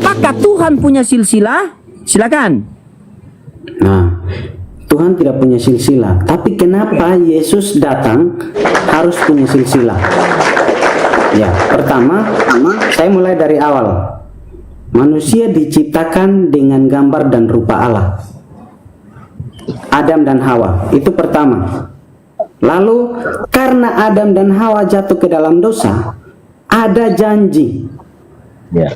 apakah Tuhan punya silsilah? Silakan. Nah, Tuhan tidak punya silsilah, tapi kenapa Yesus datang harus punya silsilah? Ya, pertama, saya mulai dari awal. Manusia diciptakan dengan gambar dan rupa Allah. Adam dan Hawa, itu pertama. Lalu karena Adam dan Hawa jatuh ke dalam dosa, ada janji. Ya.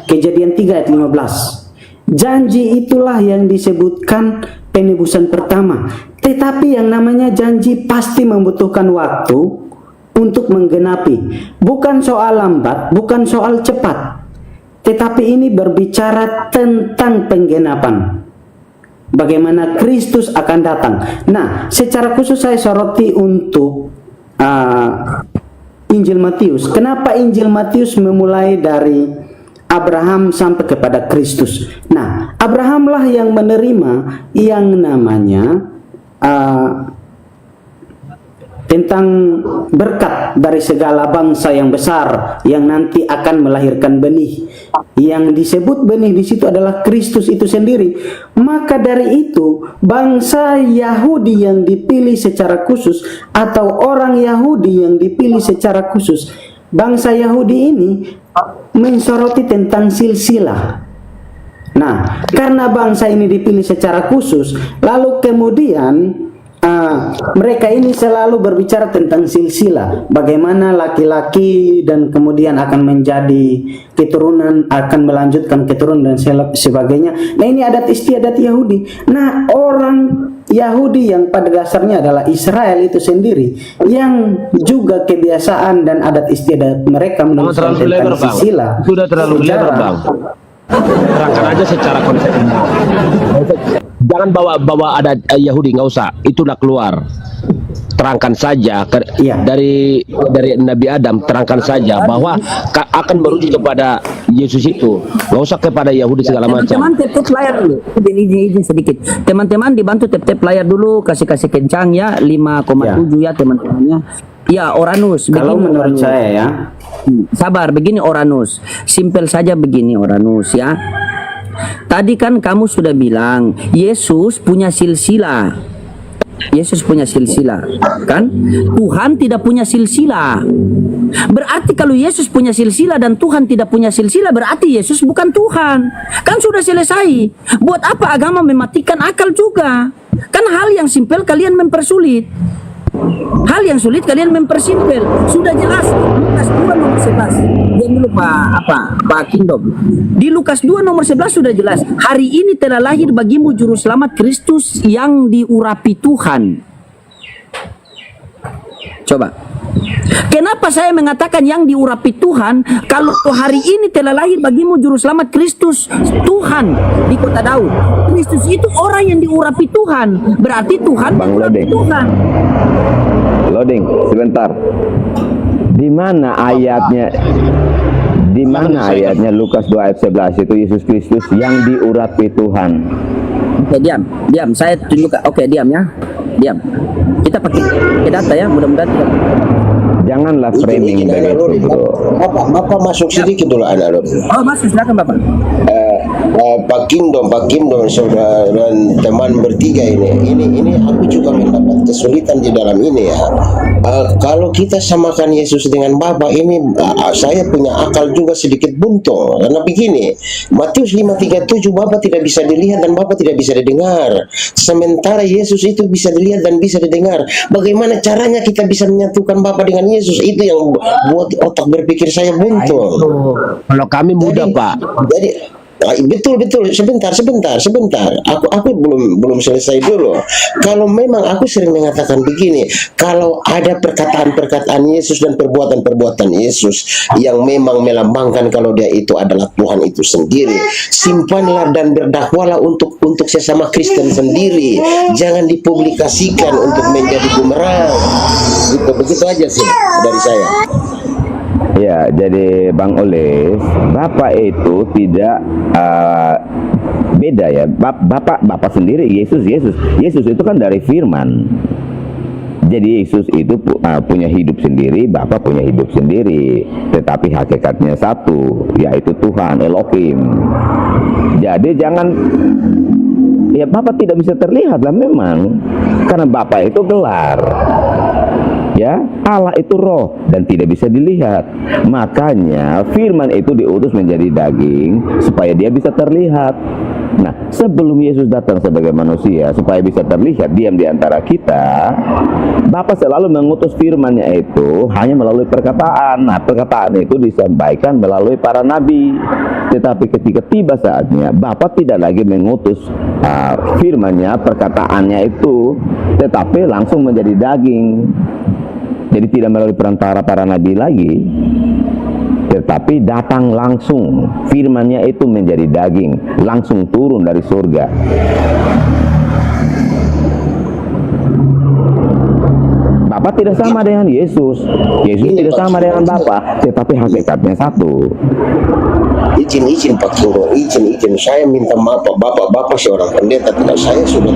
Kejadian 3 ayat 15. Janji itulah yang disebutkan penebusan pertama. Tetapi yang namanya janji pasti membutuhkan waktu untuk menggenapi. Bukan soal lambat, bukan soal cepat. Tetapi ini berbicara tentang penggenapan. Bagaimana Kristus akan datang. Nah, secara khusus saya soroti untuk Injil Matius. Kenapa Injil Matius memulai dari Abraham sampai kepada Kristus? Nah, Abrahamlah yang menerima yang namanya tentang berkat dari segala bangsa yang besar yang nanti akan melahirkan benih. Yang disebut benih di situ adalah Kristus itu sendiri. Maka dari itu bangsa Yahudi yang dipilih secara khusus atau orang Yahudi yang dipilih secara khusus, bangsa Yahudi ini mensoroti tentang silsilah. Nah, karena bangsa ini dipilih secara khusus, lalu kemudian mereka ini selalu berbicara tentang silsilah, bagaimana laki-laki dan kemudian akan menjadi keturunan, akan melanjutkan keturunan dan sebagainya. Nah, ini adat istiadat Yahudi. Nah, orang Yahudi yang pada dasarnya adalah Israel itu sendiri, yang juga kebiasaan dan adat istiadat mereka menuliskan tentang silsilah. Sudah terlalu lebar, Bang. Terangkan aja secara konsep. Jangan bawa ada Yahudi, nggak usah. Itu udah keluar. Terangkan saja dari Nabi Adam, terangkan saja bahwa akan merujuk kepada Yesus itu. Nggak usah kepada Yahudi segala macam. Teman-teman tap layar dulu. Izin sedikit. Teman-teman dibantu tap layar dulu, kasih kencang ya, 5,7 ya teman-temannya. Ya, Oranus. Kalau menurut Oranus. saya ya. Sabar, begini Oranus. Simpel saja begini Oranus ya. Tadi kan kamu sudah bilang Yesus punya silsilah. Yesus punya silsilah, kan? Tuhan tidak punya silsilah. Berarti kalau Yesus punya silsilah dan Tuhan tidak punya silsilah, berarti Yesus bukan Tuhan. Kan sudah selesai. Buat apa agama mematikan akal juga? Kan hal yang simpel kalian mempersulit. Hal yang sulit kalian mempersimpel. Sudah jelas Lukas 2 nomor 11. Jangan dulu Pak Kingdom. Di Lukas 2 nomor 11 sudah jelas. Hari ini telah lahir bagimu juru selamat Kristus yang diurapi Tuhan. Coba. Kenapa saya mengatakan yang diurapi Tuhan? Kalau hari ini telah lahir bagimu juru selamat Kristus Tuhan di kota Daud. Kristus itu orang yang diurapi Tuhan. Berarti Tuhan diurapi Tuhan. Loading sebentar. Di mana ayatnya? Di mana ayatnya Lukas 2 ayat 11 itu Yesus Kristus yang diurapi Tuhan? Oke, diam. Saya tunjukkan. Oke, diam ya. Diam. Kita pakai data ya, mudah-mudahan tidak. Janganlah framing begitu, bro. Bapak masuk sedikit dulu, anak. Oh, masuk, silakan Bapak. Pak Kingdom saudara dan teman bertiga ini aku juga mendapat kesulitan di dalam ini ya. Kalau kita samakan Yesus dengan Bapa ini, saya punya akal juga sedikit buntu. Karena begini, Matius 5:37 Bapa tidak bisa dilihat dan Bapa tidak bisa didengar. Sementara Yesus itu bisa dilihat dan bisa didengar. Bagaimana caranya kita bisa menyatukan Bapa dengan Yesus? Itu yang buat otak berpikir saya buntu. Kalau kami mudah, Pak. Jadi betul sebentar aku belum selesai dulu. Kalau memang aku sering mengatakan begini, kalau ada perkataan Yesus dan perbuatan Yesus yang memang melambangkan kalau dia itu adalah Tuhan itu sendiri, simpanlah dan berdakwalah untuk sesama Kristen sendiri, jangan dipublikasikan untuk menjadi bumerang. Begitu aja sih dari saya. Ya, jadi Bang Oles, Bapak itu tidak beda ya. Bapak sendiri Yesus itu kan dari firman. Jadi Yesus itu punya hidup sendiri, Bapa punya hidup sendiri, tetapi hakikatnya satu, yaitu Tuhan Elohim. Jadi jangan, ya Bapa tidak bisa terlihat lah memang, karena Bapa itu gelar. Ya, Allah itu roh dan tidak bisa dilihat. Makanya firman itu diutus menjadi daging supaya dia bisa terlihat. Nah, sebelum Yesus datang sebagai manusia supaya bisa terlihat diam di antara kita, Bapa selalu mengutus firman-Nya itu hanya melalui perkataan. Nah, perkataan itu disampaikan melalui para nabi. Tetapi ketika tiba saatnya, Bapa tidak lagi mengutus firman-Nya, perkataannya itu, tetapi langsung menjadi daging. Jadi tidak melalui perantara para nabi lagi, tetapi datang langsung, firman-Nya itu menjadi daging, langsung turun dari surga. Bapa tidak sama dengan Yesus, Yesus tidak sama dengan Bapa, tetapi hakikatnya satu. Izin Pak Kingdom, izin saya minta maaf Bapak seorang pendeta, tidak saya sudah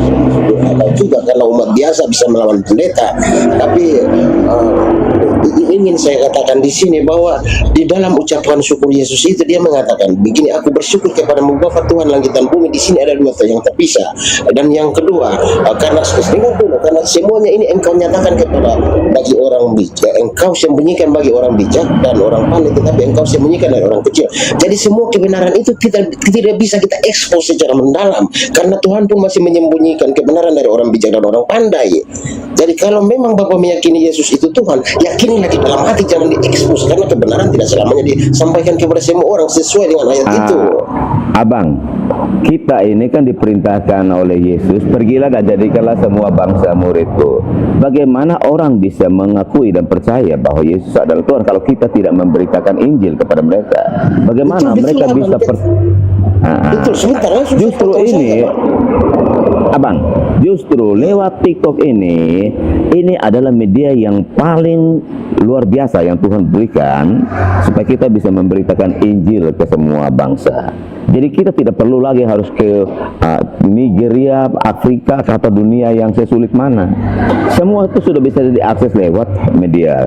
ada juga karena umat biasa bisa melawan pendeta, tapi ingin saya katakan di sini bahwa di dalam ucapan syukur Yesus itu dia mengatakan begini, aku bersyukur kepadamu Bapa Tuhan langit dan bumi. Di sini ada dua yang terpisah, dan yang kedua karena semuanya ini engkau nyatakan kepada bagi orang bijak, engkau sembunyikan bagi orang bijak dan orang pandai, tetapi engkau sembunyikan dari orang kecil. Jadi semua kebenaran itu tidak bisa kita ekspos secara mendalam, karena Tuhan pun masih menyembunyikan kebenaran dari orang bijak dan orang pandai. Jadi kalau memang Bapak meyakini Yesus itu Tuhan, yakinilah di dalam hati, jangan diekspos, karena kebenaran tidak selamanya disampaikan kepada semua orang sesuai dengan ayat itu. Abang, kita ini kan diperintahkan oleh Yesus, pergilah dan jadikanlah semua bangsa muridku. Bagaimana orang bisa mengakui dan percaya bahwa Yesus adalah Tuhan kalau kita tidak memberitakan Injil kepada mereka? Bagaimana mereka bisa justru ini, Abang, justru lewat TikTok ini adalah media yang paling luar biasa yang Tuhan berikan supaya kita bisa memberitakan Injil ke semua bangsa. Jadi kita tidak perlu lagi harus ke Nigeria, Afrika, atau dunia yang sesulit mana. Semua itu sudah bisa diakses lewat media.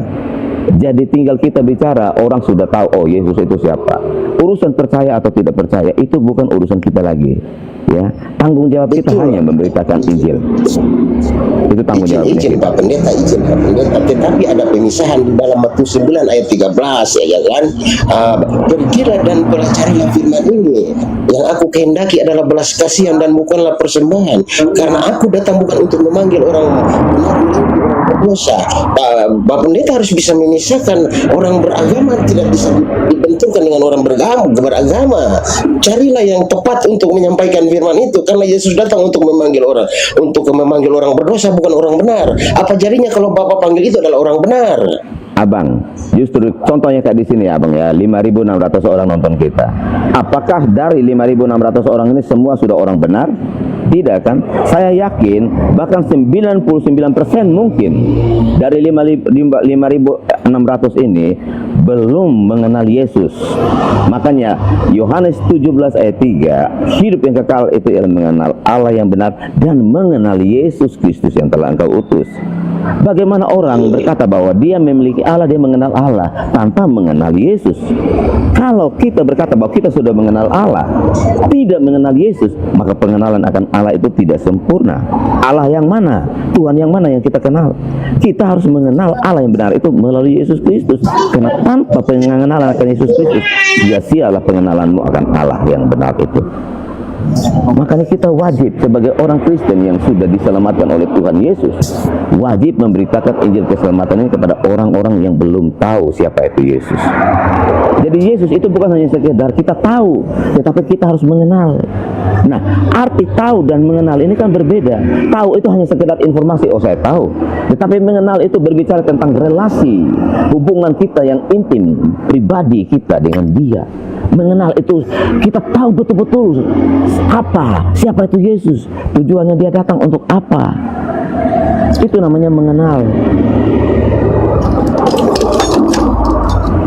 Jadi tinggal kita bicara, orang sudah tahu, oh Yesus itu siapa. Urusan percaya atau tidak percaya itu bukan urusan kita lagi. Ya, tanggung jawab kita hanya memberitakan Injil. Itu tanggung jawab izin Pak Pendeta, tetapi ada pemisahan di dalam Matius 9 ayat 13 ya kan. Pergilah dan pelajarilah firman ini. Yang aku kehendaki adalah belas kasihan dan bukanlah persembahan, karena aku datang bukan untuk memanggil orang benar, berdosa. Pak Pendeta harus bisa memisahkan orang beragama, tidak bisa dibenturkan dengan orang beragama. Carilah yang tepat untuk menyampaikan firman itu, karena Yesus datang untuk memanggil orang berdosa, bukan orang benar. Apa jadinya kalau Bapak panggil itu adalah orang benar? Abang, justru contohnya kayak di sini Abang ya, 5.600 orang nonton kita. Apakah dari 5.600 orang ini semua sudah orang benar? Tidak kan? Saya yakin bahkan 99% mungkin dari 5.600 ini belum mengenal Yesus. Makanya Yohanes 17 ayat 3, hidup yang kekal itu ialah mengenal Allah yang benar dan mengenal Yesus Kristus yang telah engkau utus. Bagaimana orang berkata bahwa dia memiliki Allah, dia mengenal Allah tanpa mengenal Yesus? Kalau kita berkata bahwa kita sudah mengenal Allah, tidak mengenal Yesus, maka pengenalan akan Allah itu tidak sempurna. Allah yang mana? Tuhan yang mana yang kita kenal? Kita harus mengenal Allah yang benar itu melalui Yesus Kristus. Karena tanpa pengenalan akan Yesus Kristus, sia-sialah pengenalanmu akan Allah yang benar itu. Makanya kita wajib sebagai orang Kristen yang sudah diselamatkan oleh Tuhan Yesus, wajib memberitakan Injil keselamatan ini kepada orang-orang yang belum tahu siapa itu Yesus. Jadi Yesus itu bukan hanya sekedar kita tahu, tetapi kita harus mengenal. Nah, arti tahu dan mengenal ini kan berbeda. Tahu itu hanya sekedar informasi, oh saya tahu. Tetapi mengenal itu berbicara tentang relasi, hubungan kita yang intim, pribadi kita dengan dia. Mengenal itu kita tahu betul-betul siapa itu Yesus, tujuannya dia datang untuk apa. Itu namanya mengenal.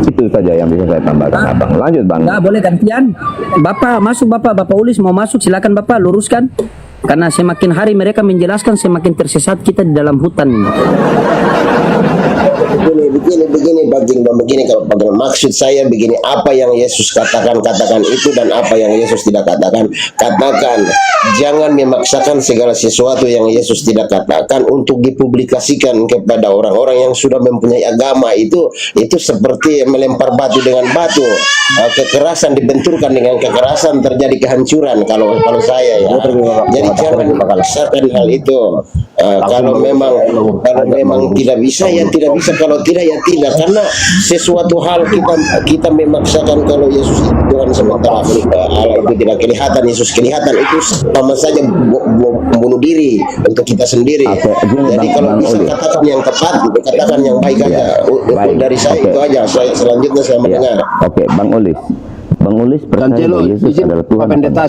Itu saja yang bisa saya tambahkan, Abang. Lanjut, Bang. Nggak boleh gantian. Bapak masuk, Bapak Ulis mau masuk, silakan Bapak luruskan. Karena semakin hari mereka menjelaskan, semakin tersesat kita di dalam hutan. Begini Pak Kingdom, begini kalau maksud saya begini, apa yang Yesus katakan itu, dan apa yang Yesus tidak katakan. Jangan memaksakan segala sesuatu yang Yesus tidak katakan untuk dipublikasikan kepada orang-orang yang sudah mempunyai agama. Itu seperti melempar batu dengan batu. Kekerasan dibenturkan dengan kekerasan, terjadi kehancuran kalau saya ya. Jadi jangan memaksakan hal itu. Kalau memang tidak bisa ya tidak bisa, kalau tidak ya tidak, karena sesuatu hal kita memaksakan kalau Yesus itu Tuhan sementara Allah itu tidak kelihatan, Yesus kelihatan, itu sama saja membunuh diri untuk kita sendiri. Jadi kalau bisa katakan yang tepat, katakan yang baik aja. Dari saya itu aja. Selanjutnya saya mendengar. Oke, Bang Ulis percaya bahwa Yesus adalah Tuhan. Pak Pendeta,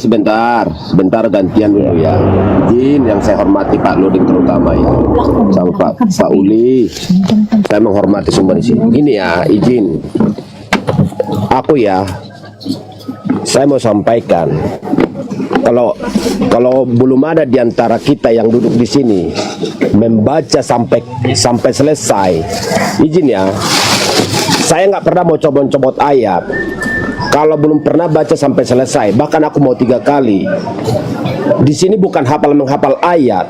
sebentar gantian dulu ya. Izin yang saya hormati Pak Loding terutama ya, sama Pak Uli. Saya menghormati semua di sini. Ini ya, izin. Aku ya, saya mau sampaikan, kalau belum ada di antara kita yang duduk di sini membaca sampai selesai, izin ya, saya nggak pernah mau comot-comot ayat. Kalau belum pernah baca sampai selesai, bahkan aku mau 3 kali. Di sini bukan menghafal ayat.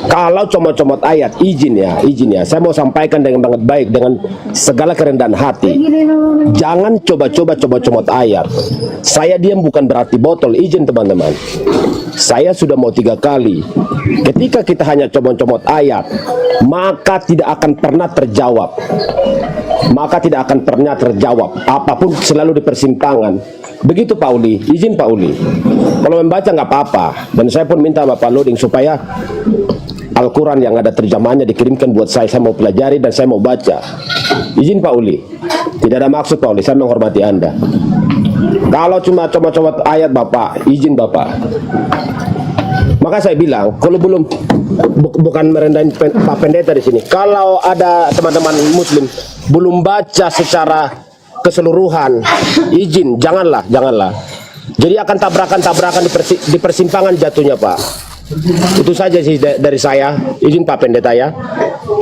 Kalau comot-comot ayat, izin ya, saya mau sampaikan dengan sangat baik, dengan segala kerendahan hati. Jangan coba-coba comot ayat. Saya diam bukan berarti botol, izin teman-teman. Saya sudah mau 3 kali. Ketika kita hanya comot-comot ayat, maka tidak akan pernah terjawab. Apapun selalu di persimpangan. Begitu Pak Uli, izin Pak Uli. Kalau membaca nggak apa-apa. Dan saya pun minta Bapak Loding supaya Al-Quran yang ada terjemahannya dikirimkan buat saya mau pelajari dan saya mau baca. Izin Pak Uli. Tidak ada maksud Pak Uli, saya menghormati Anda. Kalau cuma comot-comot ayat Bapak, izin Bapak. Maka saya bilang, kalau belum, bukan merendahin Pak Pendeta di sini. Kalau ada teman-teman Muslim belum baca secara keseluruhan, izin, janganlah. Jadi akan tabrakan di persimpangan jatuhnya Pak. Itu saja sih dari saya. Izin Pak Pendeta ya.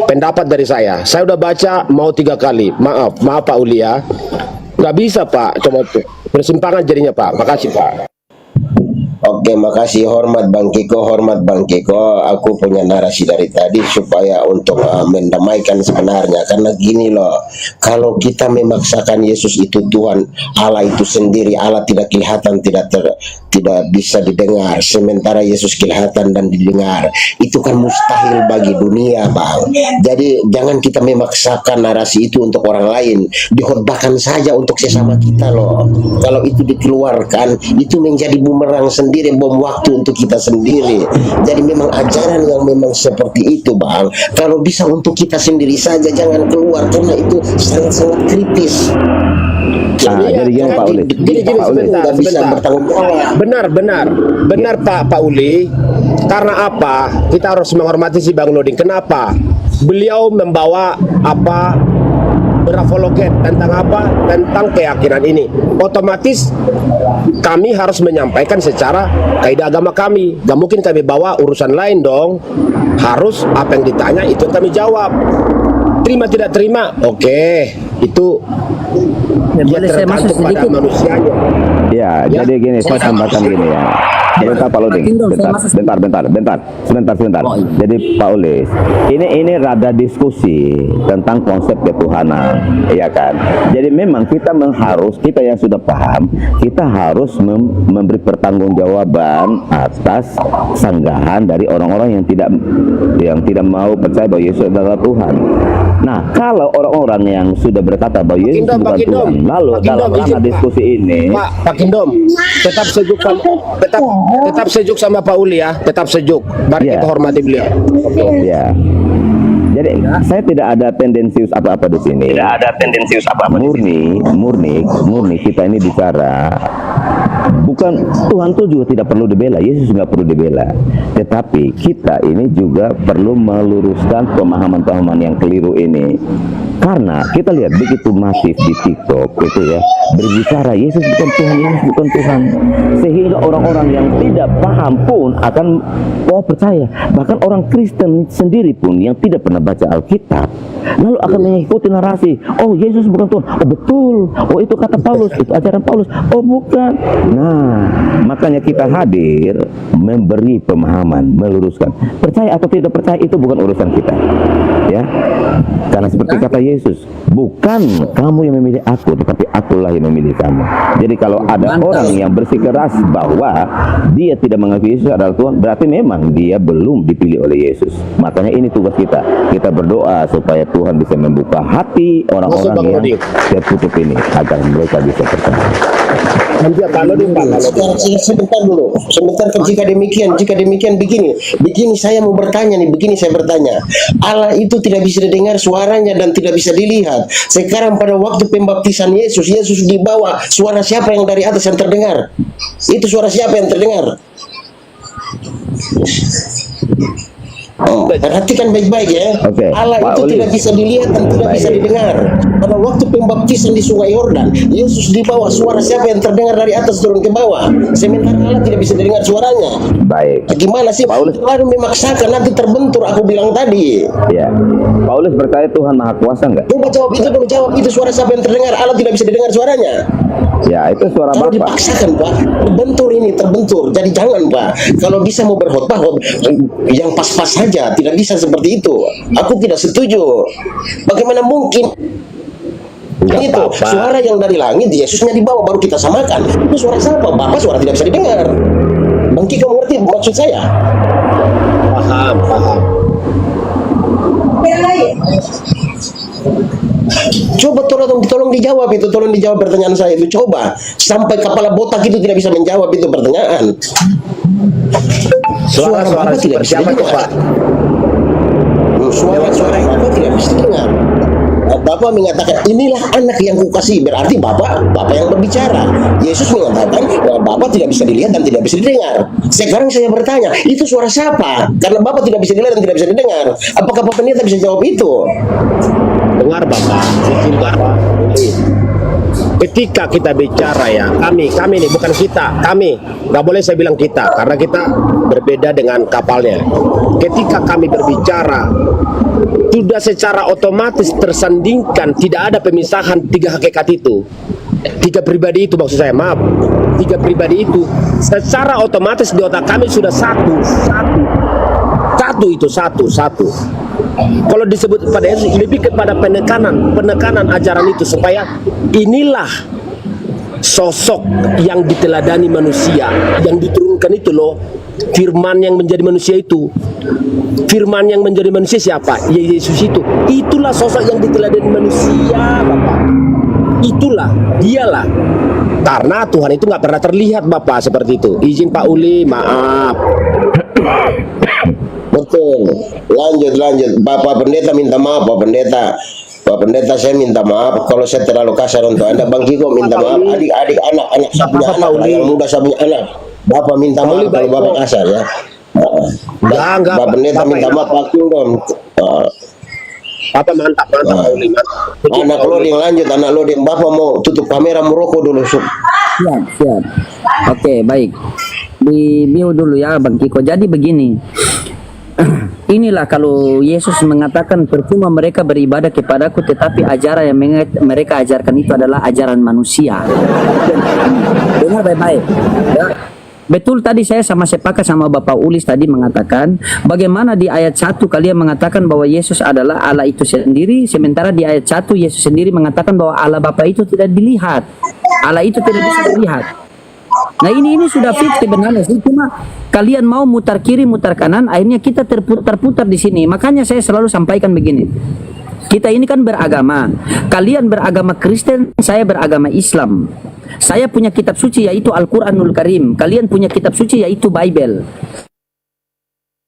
Pendapat dari saya. Saya udah baca mau 3 kali. Maaf Pak Uli ya. Nggak bisa Pak. Cuma persimpangan jadinya Pak. Makasih Pak. Oke, makasih. Hormat Bang Kiko. Aku punya narasi dari tadi supaya untuk mendamaikan sebenarnya. Karena gini loh, kalau kita memaksakan Yesus itu Tuhan, Allah itu sendiri, Allah tidak kelihatan, tidak bisa didengar, sementara Yesus kelihatan dan didengar. Itu kan mustahil bagi dunia, Bang. Jadi jangan kita memaksakan narasi itu untuk orang lain. Dikhotbahkan saja untuk sesama kita loh. Kalau itu dikeluarkan, itu menjadi bumerang sendiri, bom waktu untuk kita sendiri. Jadi memang ajaran yang memang seperti itu, Bang. Kalau bisa untuk kita sendiri saja, jangan keluar, karena itu sangat-sangat kritis. Jadi gini Pak Uli. Benar Pak Uli. Karena apa? Kita harus menghormati si Bang Loding. Kenapa? Beliau membawa berapologet tentang keyakinan ini. Otomatis kami harus menyampaikan secara kaidah agama kami. Gak mungkin kami bawa urusan lain dong. Harus apa yang ditanya itu yang kami jawab. Terima tidak terima, oke, itu dia tergantung pada manusianya. Ya, jadi gini, saya tambahkan gini ya. Sebentar Pak Loding, sebentar. Jadi Pak Ulis, ini rada diskusi tentang konsep ketuhanan, ya kan? Jadi memang kita yang sudah paham, kita harus memberi pertanggungjawaban atas sanggahan dari orang-orang yang tidak mau percaya bahwa Yesus adalah Tuhan. Nah, kalau orang-orang yang sudah berkata bahwa Yesus bukan Tuhan, lalu dalam ranah diskusi ini, Pak Kindom, tetap sejuk sama Pak Uli ya, tetap sejuk. Mari kita hormati beliau. Ya. Jadi saya tidak ada tendensius apa-apa di sini. Murni kita ini bicara bukan bukan Tuhan tuh juga tidak perlu dibela, Yesus nggak perlu dibela. Tetapi kita ini juga perlu meluruskan pemahaman-pemahaman yang keliru ini. Karena kita lihat begitu masif di TikTok itu ya, berbicara Yesus bukan Tuhan, Yesus bukan Tuhan, sehingga orang-orang yang tidak paham pun akan percaya. Bahkan orang Kristen sendiri pun yang tidak pernah baca Alkitab lalu akan mengikuti narasi, oh Yesus bukan Tuhan, oh betul, oh itu kata Paulus, itu ajaran Paulus, oh bukan. Nah, makanya kita hadir memberi pemahaman, meluruskan. Percaya atau tidak percaya itu bukan urusan kita, ya. Karena seperti kata Yesus, bukan kamu yang memilih aku, tetapi akulah yang memilih kamu. Jadi kalau ada orang yang bersikeras bahwa dia tidak mengakui Yesus adalah Tuhan, berarti memang dia belum dipilih oleh Yesus. Makanya ini tugas kita. Kita berdoa supaya Tuhan bisa membuka hati orang-orang yang tertutup ini agar mereka bisa percaya. Sebentar dulu, sebentar. Jika demikian begini saya mau bertanya nih, begini saya bertanya. Allah itu tidak bisa didengar suaranya dan tidak bisa dilihat. Sekarang pada waktu pembaptisan Yesus dibawa, suara siapa yang dari atas yang terdengar? Itu suara siapa yang terdengar? Perhatikan baik-baik ya. Allah itu tidak bisa dilihat dan tidak bisa didengar. Pada waktu pembaptisan di Sungai Yordan, Yesus dibawa, suara siapa yang terdengar dari atas turun ke bawah? Sementara Allah tidak bisa didengar suaranya. Baik. Gimana sih? Lalu memaksakan, nanti terbentur. Aku bilang tadi. Ya. Paulus berkata Tuhan Maha Kuasa enggak? Coba jawab itu dulu, jawab itu suara siapa yang terdengar? Allah tidak bisa didengar suaranya. Ya, itu suara Kalau Bapak. dipaksakan Pak, terbentur. Jadi jangan Pak. Kalau bisa mau berkhotbah yang pas-pas saja, tidak bisa seperti itu. Aku tidak setuju. Bagaimana mungkin? Itu suara yang dari langit, Yesusnya dibawa baru kita samakan. Itu suara siapa? Bapak suara tidak bisa didengar. Bang Kiko mengerti maksud saya? Paham. Coba tolong dijawab itu, tolong dijawab pertanyaan saya itu. Coba sampai kepala botak itu tidak bisa menjawab itu pertanyaan. Suara Bapak tidak bisa didengar. Suara Bapak tidak bisa didengar. Bapak mengatakan inilah anak yang kukasihi, berarti Bapak yang berbicara. Yesus mengatakan Bapak tidak bisa dilihat dan tidak bisa didengar. Sekarang saya bertanya, itu suara siapa? Karena Bapak tidak bisa dilihat dan tidak bisa didengar. Apakah Bapak pendeta bisa jawab itu? Dengar Bapak, dengar Pak. Ketika kita bicara ya, kami nih bukan kita, kami nggak boleh saya bilang kita karena kita berbeda dengan kapalnya. Ketika kami berbicara, sudah secara otomatis tersandingkan, tidak ada pemisahan tiga hakikat itu, tiga pribadi itu maksud saya, maaf, tiga pribadi itu secara otomatis di otak kami sudah satu. Kalau disebut pada Yesus lebih kepada penekanan ajaran itu supaya inilah sosok yang diteladani manusia, yang diturunkan itu loh, firman yang menjadi manusia itu. Firman yang menjadi manusia siapa? Ya Yesus itu. Itulah sosok yang diteladani manusia, Bapak. Itulah, dialah. Karena Tuhan itu nggak pernah terlihat, Bapak, seperti itu. Izin Pak Uli, maaf. Betul. Lanjut. Bapak Pendeta minta maaf, Pak Pendeta. Pak Pendeta, saya minta maaf kalau saya terlalu kasar untuk Anda. Bang Kiko minta maaf. Adik-adik, anak-anak saya punya anak, yang muda saya punya anak. Bapak minta maaf kalau Bapak kasar ya. Enggak. Bapak Pendeta minta maaf, Pak Kingdom. Bapak mantap. Anak loading lanjut, anak loading. Bapak mau tutup kamera, merokok dulu. Siap. Oke, baik. Di mute dulu ya Bang Kiko. Jadi begini. Inilah kalau Yesus mengatakan percuma mereka beribadah kepadaku, tetapi ajaran yang mereka ajarkan itu adalah ajaran manusia. Dengar baik-baik ya. Betul, tadi saya sama sepakat sama Bapak Ulis tadi mengatakan bagaimana di ayat 1 kalian mengatakan bahwa Yesus adalah Allah itu sendiri, sementara di ayat 1 Yesus sendiri mengatakan bahwa Allah Bapa itu tidak dilihat, Allah itu tidak bisa dilihat. Nah ini sudah fix sebenarnya sih, cuma kalian mau mutar kiri mutar kanan, akhirnya kita terputar di sini. Makanya saya selalu sampaikan begini, kita ini kan beragama, kalian beragama Kristen, saya beragama Islam. Saya punya kitab suci yaitu Al-Quranul Karim, kalian punya kitab suci yaitu Bible.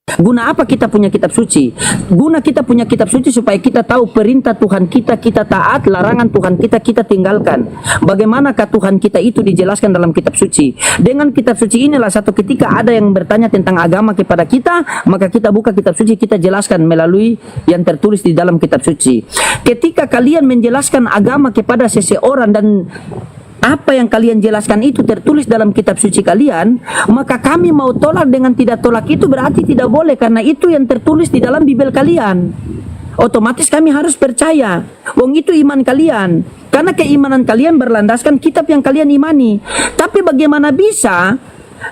Guna apa kita punya kitab suci? Guna kita punya kitab suci supaya kita tahu perintah Tuhan kita, kita taat, larangan Tuhan kita, kita tinggalkan. Bagaimanakah Tuhan kita itu dijelaskan dalam kitab suci? Dengan kitab suci inilah satu ketika ada yang bertanya tentang agama kepada kita, maka kita buka kitab suci, kita jelaskan melalui yang tertulis di dalam kitab suci. Ketika kalian menjelaskan agama kepada seseorang dan apa yang kalian jelaskan itu tertulis dalam kitab suci kalian, maka kami mau tolak dengan tidak tolak itu berarti tidak boleh, karena itu yang tertulis di dalam Bible kalian. Otomatis kami harus percaya, wong itu iman kalian, karena keimanan kalian berlandaskan kitab yang kalian imani. Tapi bagaimana bisa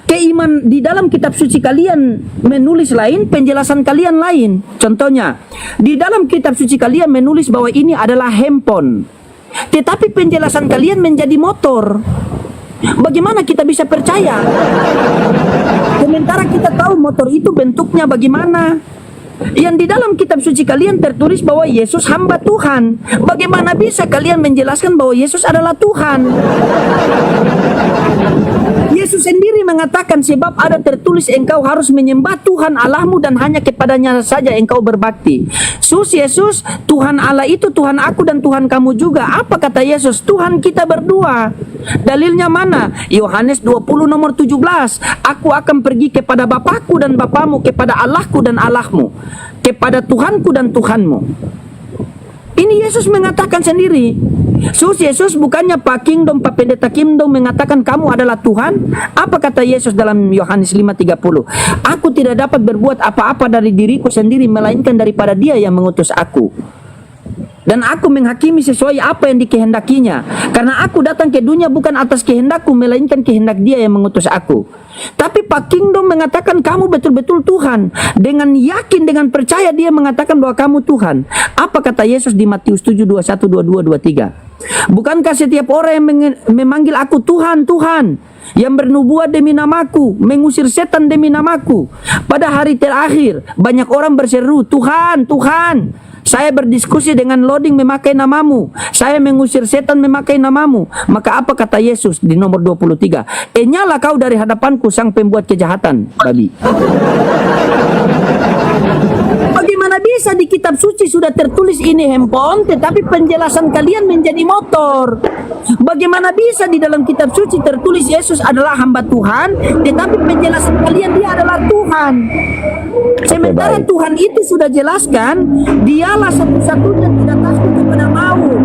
keiman di dalam kitab suci kalian menulis lain, penjelasan kalian lain? Contohnya, di dalam kitab suci kalian menulis bahwa ini adalah handphone, tetapi penjelasan kalian menjadi motor. Bagaimana kita bisa percaya? Sementara kita tahu motor itu bentuknya bagaimana. Yang di dalam kitab suci kalian tertulis bahwa Yesus hamba Tuhan. Bagaimana bisa kalian menjelaskan bahwa Yesus adalah Tuhan? Yesus sendiri mengatakan, sebab ada tertulis engkau harus menyembah Tuhan Allahmu dan hanya kepadanya saja engkau berbakti. Yesus, Tuhan Allah itu Tuhan aku dan Tuhan kamu juga. Apa kata Yesus? Tuhan kita berdua. Dalilnya mana? Yohanes 20 nomor 17. Aku akan pergi kepada Bapakku dan Bapamu, kepada Allahku dan Allahmu, kepada Tuhanku dan Tuhanmu. Ini Yesus mengatakan sendiri. Yesus bukannya Pak Kingdom, Pak Pendeta Kingdom mengatakan kamu adalah Tuhan. Apa kata Yesus dalam Yohanes 5:30? Aku tidak dapat berbuat apa-apa dari diriku sendiri, melainkan daripada Dia yang mengutus aku. Dan aku menghakimi sesuai apa yang dikehendakinya. Karena aku datang ke dunia bukan atas kehendakku, melainkan kehendak Dia yang mengutus aku. Tapi Pak Kingdom mengatakan kamu betul-betul Tuhan. Dengan yakin, dengan percaya Dia mengatakan bahwa kamu Tuhan. Apa kata Yesus di Matius 7, 21, 22, 23? Bukankah setiap orang yang memanggil aku Tuhan, Tuhan, yang bernubuat demi namaku, mengusir setan demi namaku, pada hari terakhir banyak orang berseru, Tuhan, Tuhan, saya berdiskusi dengan loading memakai namamu, saya mengusir setan memakai namamu. Maka apa kata Yesus di nomor 23? Nyala kau dari hadapanku sang pembuat kejahatan, babi. Bagaimana bisa di kitab suci sudah tertulis ini handphone, tetapi penjelasan kalian menjadi motor? Bagaimana bisa di dalam kitab suci tertulis Yesus adalah hamba Tuhan, tetapi penjelasan kalian Dia adalah Tuhan? Sementara Tuhan itu sudah jelaskan, Dialah satu-satunya tidak takut kepada maut,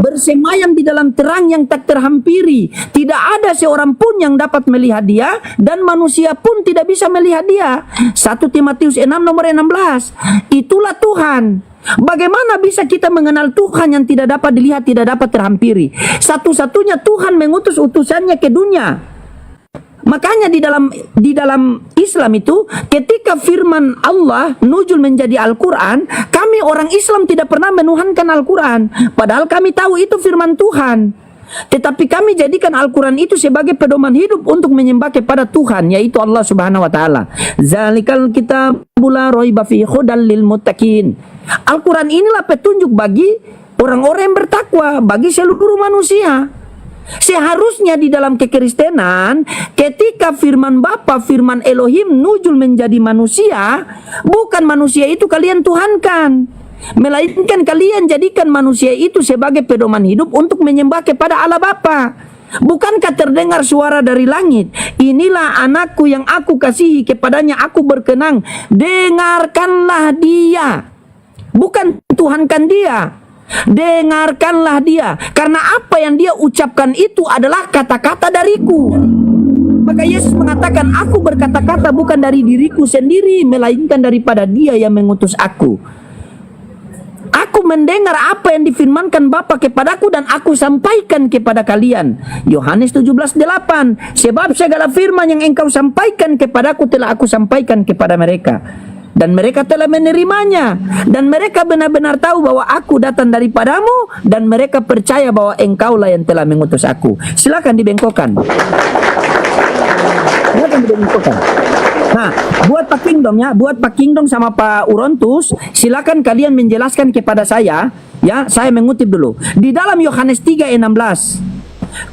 bersemayam di dalam terang yang tak terhampiri. Tidak ada seorang pun yang dapat melihat Dia, dan manusia pun tidak bisa melihat Dia. 1 Timotius 6 nomor 16. Itulah Tuhan. Bagaimana bisa kita mengenal Tuhan yang tidak dapat dilihat, tidak dapat terhampiri? Satu-satunya Tuhan mengutus utusannya ke dunia. Makanya di dalam Islam itu, ketika firman Allah nuzul menjadi Al-Quran, kami orang Islam tidak pernah menuhankan Al-Quran, padahal kami tahu itu firman Tuhan. Tetapi kami jadikan Al-Quran itu sebagai pedoman hidup untuk menyembah kepada Tuhan, yaitu Allah Subhanahu wa taala. Zalikal kitabu la raiba fihi hudal lil muttaqin. Al-Quran inilah petunjuk bagi orang-orang yang bertakwa, bagi seluruh manusia. Seharusnya di dalam kekristenan, ketika firman Bapa, firman Elohim nuzul menjadi manusia, bukan manusia itu kalian tuhankan, melainkan kalian jadikan manusia itu sebagai pedoman hidup untuk menyembah kepada Allah Bapa. Bukankah terdengar suara dari langit, inilah anakku yang aku kasihi, kepadanya aku berkenan, dengarkanlah dia. Bukan tuhankan dia, dengarkanlah dia, karena apa yang dia ucapkan itu adalah kata-kata dariku. Maka Yesus mengatakan, aku berkata-kata bukan dari diriku sendiri, melainkan daripada Dia yang mengutus aku. Aku mendengar apa yang difirmankan Bapa kepadaku dan aku sampaikan kepada kalian. Yohanes 17:8. Sebab segala firman yang engkau sampaikan kepadaku telah aku sampaikan kepada mereka, dan mereka telah menerimanya, dan mereka benar-benar tahu bahwa aku datang daripadamu, dan mereka percaya bahwa engkaulah yang telah mengutus aku. Silakan dibengkokkan. Silakan dibengkokkan. Nah, buat Pak Kingdom ya, buat Pak Kingdom sama Pak Urontus, silakan kalian menjelaskan kepada saya, ya, saya mengutip dulu. Di dalam Yohanes 3:16,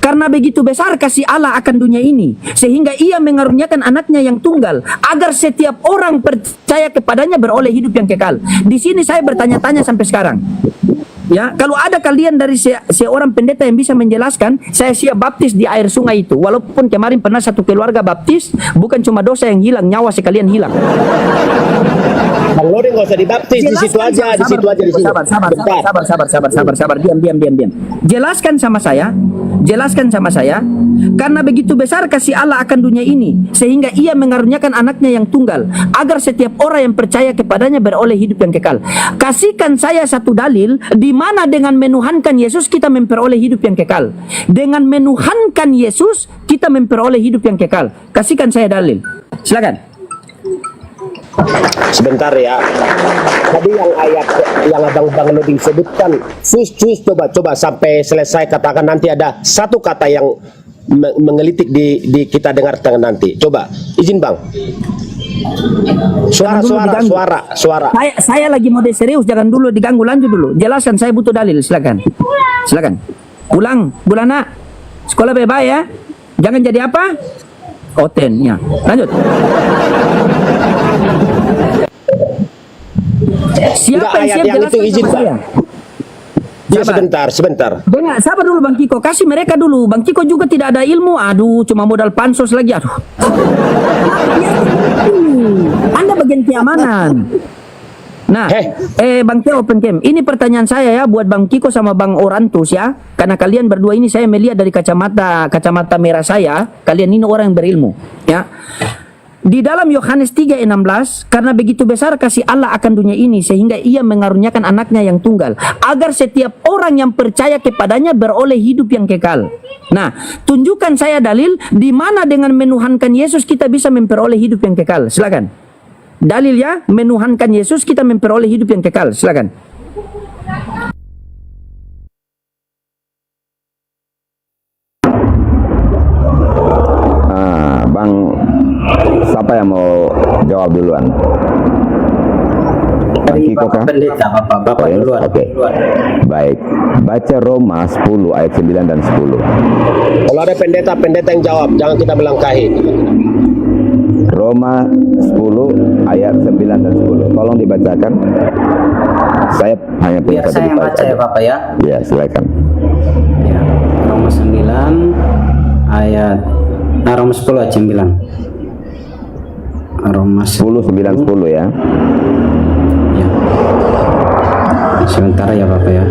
Karena begitu besar kasih Allah akan dunia ini, sehingga ia mengaruniakan anaknya yang tunggal, agar setiap orang percaya kepadanya beroleh hidup yang kekal. Di sini saya bertanya-tanya sampai sekarang. Ya, kalau ada kalian dari seorang pendeta yang bisa menjelaskan, saya siap baptis di air sungai itu. Walaupun kemarin pernah satu keluarga baptis, bukan cuma dosa yang hilang, nyawa sekalian hilang. Bang Lodi nggak usah dibaptis di situ aja, di situ aja di sini. Sabar. Diam. Jelaskan sama saya, karena begitu besar kasih Allah akan dunia ini, sehingga ia mengaruniakan anaknya yang tunggal, agar setiap orang yang percaya kepadanya beroleh hidup yang kekal. Kasihkan saya satu dalil di mana dengan menuhankan Yesus kita memperoleh hidup yang kekal. Dengan menuhankan Yesus kita memperoleh hidup yang kekal. Kasihkan saya dalil. Silakan. Sebentar ya. Tadi yang ayat yang Abang Loding sebutkan, Sus, coba sampai selesai katakan, nanti ada satu kata yang mengelitik di kita dengarkan nanti. Coba, izin Bang. Suara. Saya lagi mode serius, jangan dulu diganggu, lanjut dulu. Jelaskan, saya butuh dalil, silakan. Pulang, Bulana. Sekolah bye-bye ya. Jangan jadi apa? Oten, ya. Lanjut. Siapa yang siap jelaskan izin, sama saya? Ya, sebentar. Dengar, sabar dulu Bang Kiko, kasih mereka dulu. Bang Kiko juga tidak ada ilmu. Aduh, cuma modal pansos lagi. Aduh. Anda bagian keamanan. Nah, Bang Teo Open Camp, ini pertanyaan saya ya buat Bang Kiko sama Bang Orantus ya. Karena kalian berdua ini saya melihat dari kacamata merah saya, kalian ini orang yang berilmu, ya. Di dalam Yohanes 3:16, karena begitu besar kasih Allah akan dunia ini, sehingga ia mengaruniakan anaknya yang tunggal, agar setiap orang yang percaya kepadanya beroleh hidup yang kekal. Nah, tunjukkan saya dalil di mana dengan menuhankan Yesus kita bisa memperoleh hidup yang kekal. Silakan. Dalil ya, menuhankan Yesus kita memperoleh hidup yang kekal. Silakan. Bang, siapa yang mau jawab duluan? Dari Bapak Pendeta, Bapak duluan. Oke. Baik. Baca Roma 10 ayat 9 dan 10. Kalau ada pendeta yang jawab, jangan kita melangkahi. Roma 10 ayat 9 dan 10. Tolong dibacakan. Saya hanya punya Biar satu saya yang baca baca ya Bapak ya. Ya, silakan. Ya, Roma 9 ayat Roma 10 ayat 9. Roma 10 9 10 ya. Ya. Sebentar ya Bapak ya.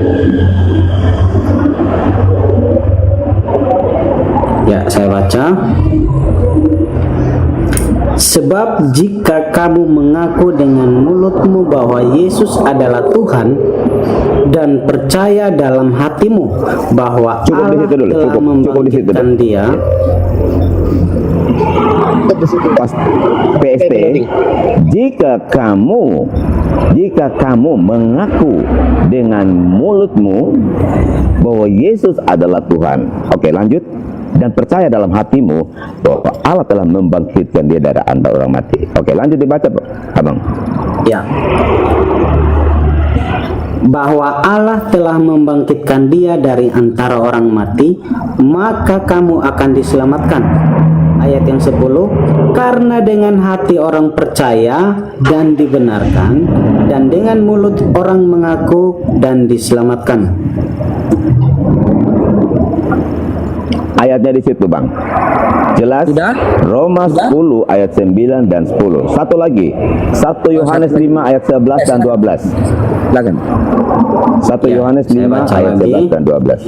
Ya, saya baca. Sebab jika kamu mengaku dengan mulutmu bahwa Yesus adalah Tuhan dan percaya dalam hatimu bahwa Allah telah membangkitkan Dia, pas PST, jika kamu mengaku dengan mulutmu bahwa Yesus adalah Tuhan, oke lanjut, dan percaya dalam hatimu bahwa Allah telah membangkitkan Dia dari antara orang mati. Oke, lanjut dibaca, Abang. ya, bahwa Allah telah membangkitkan Dia dari antara orang mati, maka kamu akan diselamatkan. Ayat yang 10, karena dengan hati orang percaya dan dibenarkan, dan dengan mulut orang mengaku dan diselamatkan. Ayatnya di situ, Bang. Jelas? Sudah? Roma 10 ayat 9 dan 10. Satu lagi. 1 Yohanes 5 ayat 11 dan 12. Silakan. 1 Yohanes 5 ayat 11 dan 12.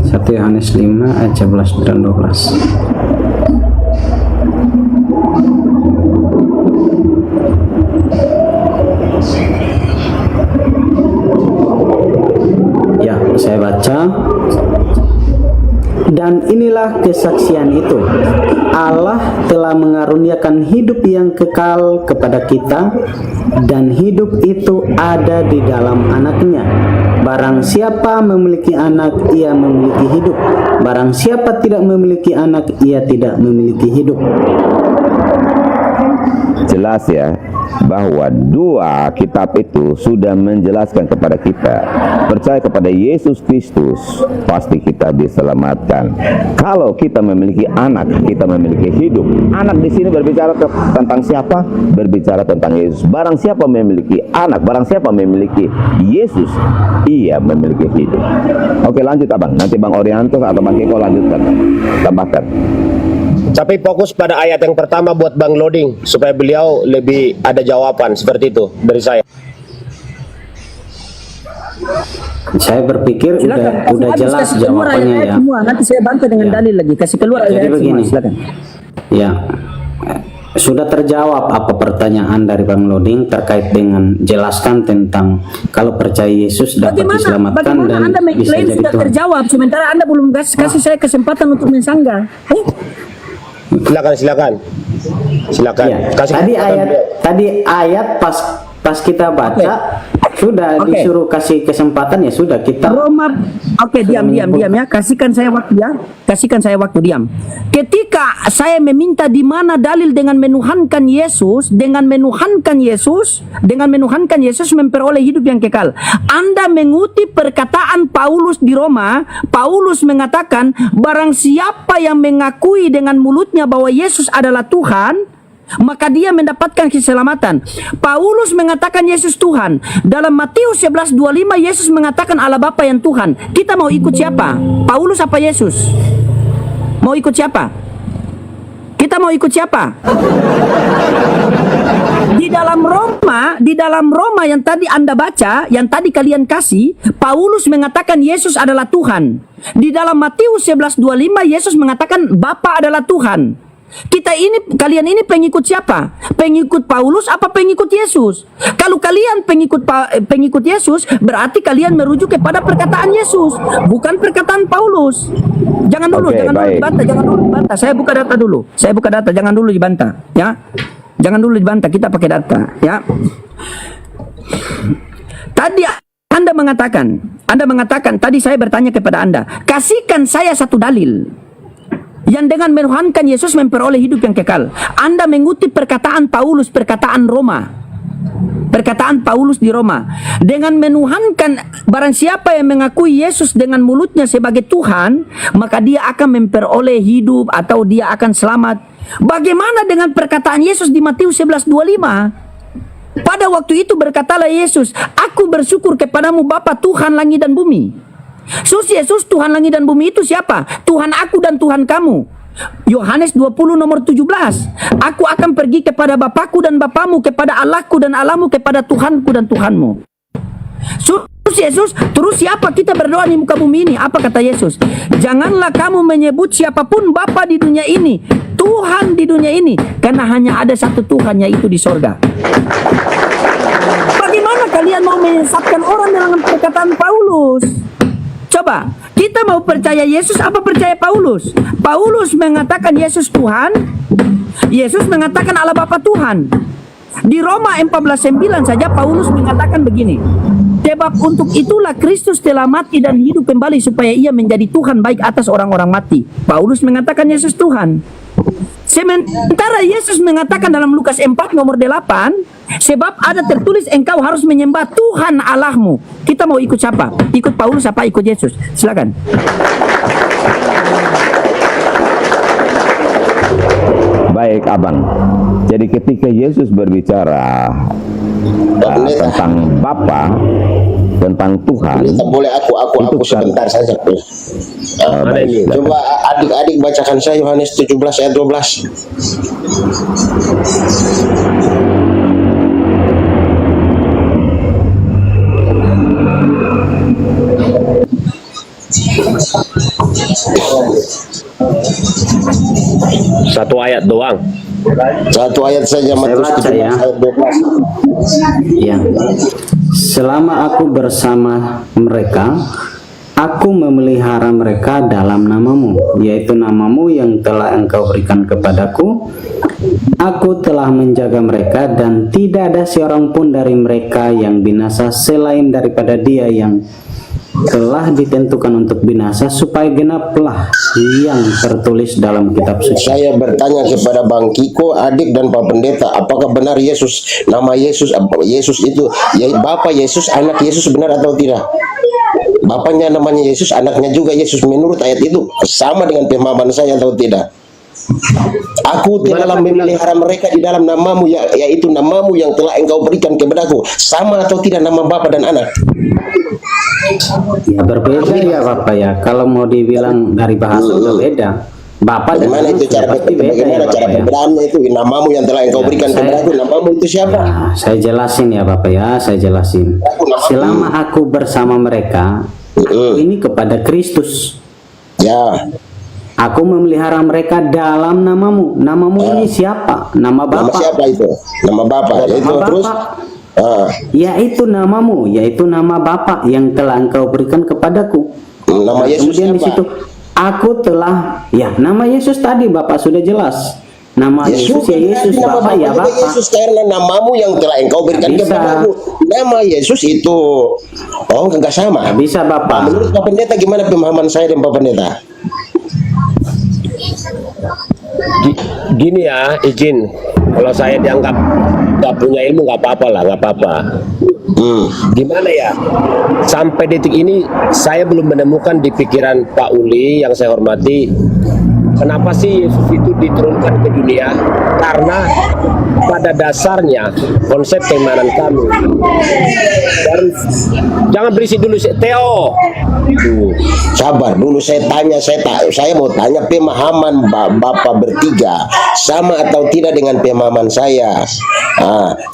1 Yohanes 5 ayat 11 dan 12. Ya, saya baca. Dan inilah kesaksian itu, Allah telah mengaruniakan hidup yang kekal kepada kita, dan hidup itu ada di dalam anaknya. Barang siapa memiliki anak, ia memiliki hidup. Barang siapa tidak memiliki anak, ia tidak memiliki hidup. jelas ya bahwa dua kitab itu sudah menjelaskan kepada kita, percaya kepada Yesus Kristus pasti kita diselamatkan. Kalau kita memiliki anak, kita memiliki hidup. Anak di sini berbicara tentang siapa? Berbicara tentang Yesus. Barang siapa memiliki anak, barang siapa memiliki Yesus, ia memiliki hidup. Oke, lanjut Abang. Nanti Bang Orianto atau Bang Kiko lanjutkan, tambahkan. Tapi fokus pada ayat yang pertama buat Bang Loading supaya beliau lebih ada jawaban seperti itu dari saya. Saya berpikir Silakan, udah habis, jelas kasih keluar jawabannya ayat-ayat ya. semua. Nanti saya bantu dengan Ya. dalil lagi. Kasih keluar Jadi ayat begini. semua. Silakan. Ya, sudah terjawab apa pertanyaan dari Bang Loding terkait dengan jelaskan tentang kalau percaya Yesus dapat diselamatkan Bagaimana dan Anda bisa mengklaim jadi sudah Tuhan. terjawab sementara Anda belum kasih saya kesempatan untuk mensanggah? Silakan. Ya, Kasih tadi ayat pas kita baca sudah Oke. disuruh kasih kesempatan ya sudah kita. Roma, oke, diam ya. Kasihkan saya waktu ya. Kasihkan saya waktu, diam. Ketika saya meminta di mana dalil dengan menuhankan Yesus memperoleh hidup yang kekal. Anda mengutip perkataan Paulus di Roma. Paulus mengatakan, barang siapa yang mengakui dengan mulutnya bahwa Yesus adalah Tuhan, maka dia mendapatkan keselamatan. Paulus mengatakan Yesus Tuhan. Dalam Matius 11:25 Yesus mengatakan Allah Bapa yang Tuhan. Kita mau ikut siapa? Paulus apa Yesus? Mau ikut siapa? Kita mau ikut siapa? Di dalam Roma yang tadi Anda baca, yang tadi kalian kasih, Paulus mengatakan Yesus adalah Tuhan. Di dalam Matius 11:25 Yesus mengatakan Bapa adalah Tuhan. Kalian ini pengikut siapa? Pengikut Paulus apa pengikut Yesus? Kalau kalian pengikut Yesus, berarti kalian merujuk kepada perkataan Yesus, bukan perkataan Paulus. Jangan dulu dibantah. Saya buka data dulu. Jangan dulu dibantah, ya. Jangan dulu dibantah, kita pakai data, ya. Tadi Anda mengatakan, tadi saya bertanya kepada Anda, kasihkan saya satu dalil yang dengan menuhankan Yesus memperoleh hidup yang kekal. Anda mengutip perkataan Paulus, perkataan Paulus di Roma. Dengan menuhankan, barang siapa yang mengakui Yesus dengan mulutnya sebagai Tuhan, maka dia akan memperoleh hidup atau dia akan selamat. Bagaimana dengan perkataan Yesus di Matius 11:25? Pada waktu itu berkatalah Yesus, aku bersyukur kepadamu Bapa Tuhan langit dan bumi. Yesus Tuhan langit dan bumi itu siapa? Tuhan aku dan Tuhan kamu. Yohanes 20 nomor 17. Aku akan pergi kepada Bapakku dan Bapamu, kepada Allahku dan Allahmu, kepada Tuhanku dan Tuhanmu. Yesus, terus siapa kita berdoa di muka bumi ini? Apa kata Yesus? Janganlah kamu menyebut siapapun Bapa di dunia ini, Tuhan di dunia ini, karena hanya ada satu Tuhan, yaitu di sorga. Bagaimana kalian mau menyesatkan orang dengan perkataan Paulus? Coba, kita mau percaya Yesus apa percaya Paulus? Paulus mengatakan Yesus Tuhan, Yesus mengatakan Allah Bapa Tuhan. Di Roma 14:9 saja Paulus mengatakan begini, sebab untuk itulah Kristus telah mati dan hidup kembali supaya ia menjadi Tuhan baik atas orang-orang mati. Paulus mengatakan Yesus Tuhan. Sementara Yesus mengatakan dalam Lukas 4 nomor 8, sebab ada tertulis engkau harus menyembah Tuhan Allahmu. Kita mau ikut siapa? Ikut Paulus apa ikut Yesus? Silakan. Baik Abang. Jadi ketika Yesus berbicara tentang Bapa, tentang Tuhan, boleh aku sebentar saja. Coba adik-adik bacakan saya Yohanes 17 ayat 12. Satu ayat doang. Satu ayat saja, Matius 17 ya. ayat 12. Ya. Selama aku bersama mereka, aku memelihara mereka dalam namamu, yaitu namamu yang telah engkau berikan kepadaku. Aku telah menjaga mereka dan tidak ada seorang pun dari mereka yang binasa selain daripada dia yang telah ditentukan untuk binasa supaya genaplah yang tertulis dalam kitab suci. Saya bertanya kepada Bang Kiko, adik dan Pak Pendeta, apakah benar Yesus, nama Yesus, Yesus itu ya Bapak Yesus, anak Yesus, benar atau tidak? Bapaknya namanya Yesus, anaknya juga Yesus, menurut ayat itu sama dengan pemahaman saya atau tidak? Aku telah memelihara mereka di dalam namamu, yaitu namamu yang telah engkau berikan kepadaku. Sama atau tidak nama Bapa dan anak? Ya berbeda ya Bapak ya. Kalau mau dibilang dari bahasa udah beda. Bapak dan Bagaimana anak itu sudah cara pasti beda bagaimana ya cara Bapak ya. pembedaannya itu? Namamu yang telah engkau berikan kepadaku, namamu itu siapa? Nah, saya jelasin ya Bapak ya, saya jelasin. Selama aku bersama mereka, aku ini kepada Kristus. Ya, Aku memelihara mereka dalam namamu. Namamu ini siapa? Nama nama Bapa. siapa itu? Nama Bapa. Itu Nama terus. Bapa. Yaitu namamu, yaitu nama Bapa yang telah engkau berikan kepadaku. Nama Nah, Yesus kemudian di siapa? situ aku telah, ya nama Yesus tadi Bapak sudah jelas. Nama Yesus ya Yesus, nama Bapak ya juga Bapak. Yesus, karena namamu yang telah engkau berikan Bisa. kepadaku. Nama Yesus itu, oh enggak sama. Nggak bisa Bapak. Menurut Pak Pendeta gimana pemahaman saya dan Pak Pendeta? Gini ya, izin. Kalau saya dianggap nggak punya ilmu nggak apa-apa lah, nggak apa-apa. Gimana ya? Sampai detik ini saya belum menemukan di pikiran Pak Uli yang saya hormati, kenapa sih Yesus itu diturunkan ke dunia? Karena pada dasarnya konsep keimanan kami. Dan jangan berisik dulu, Theo. Sabar dulu, saya mau tanya pemahaman Bapak bertiga sama atau tidak dengan pemahaman saya.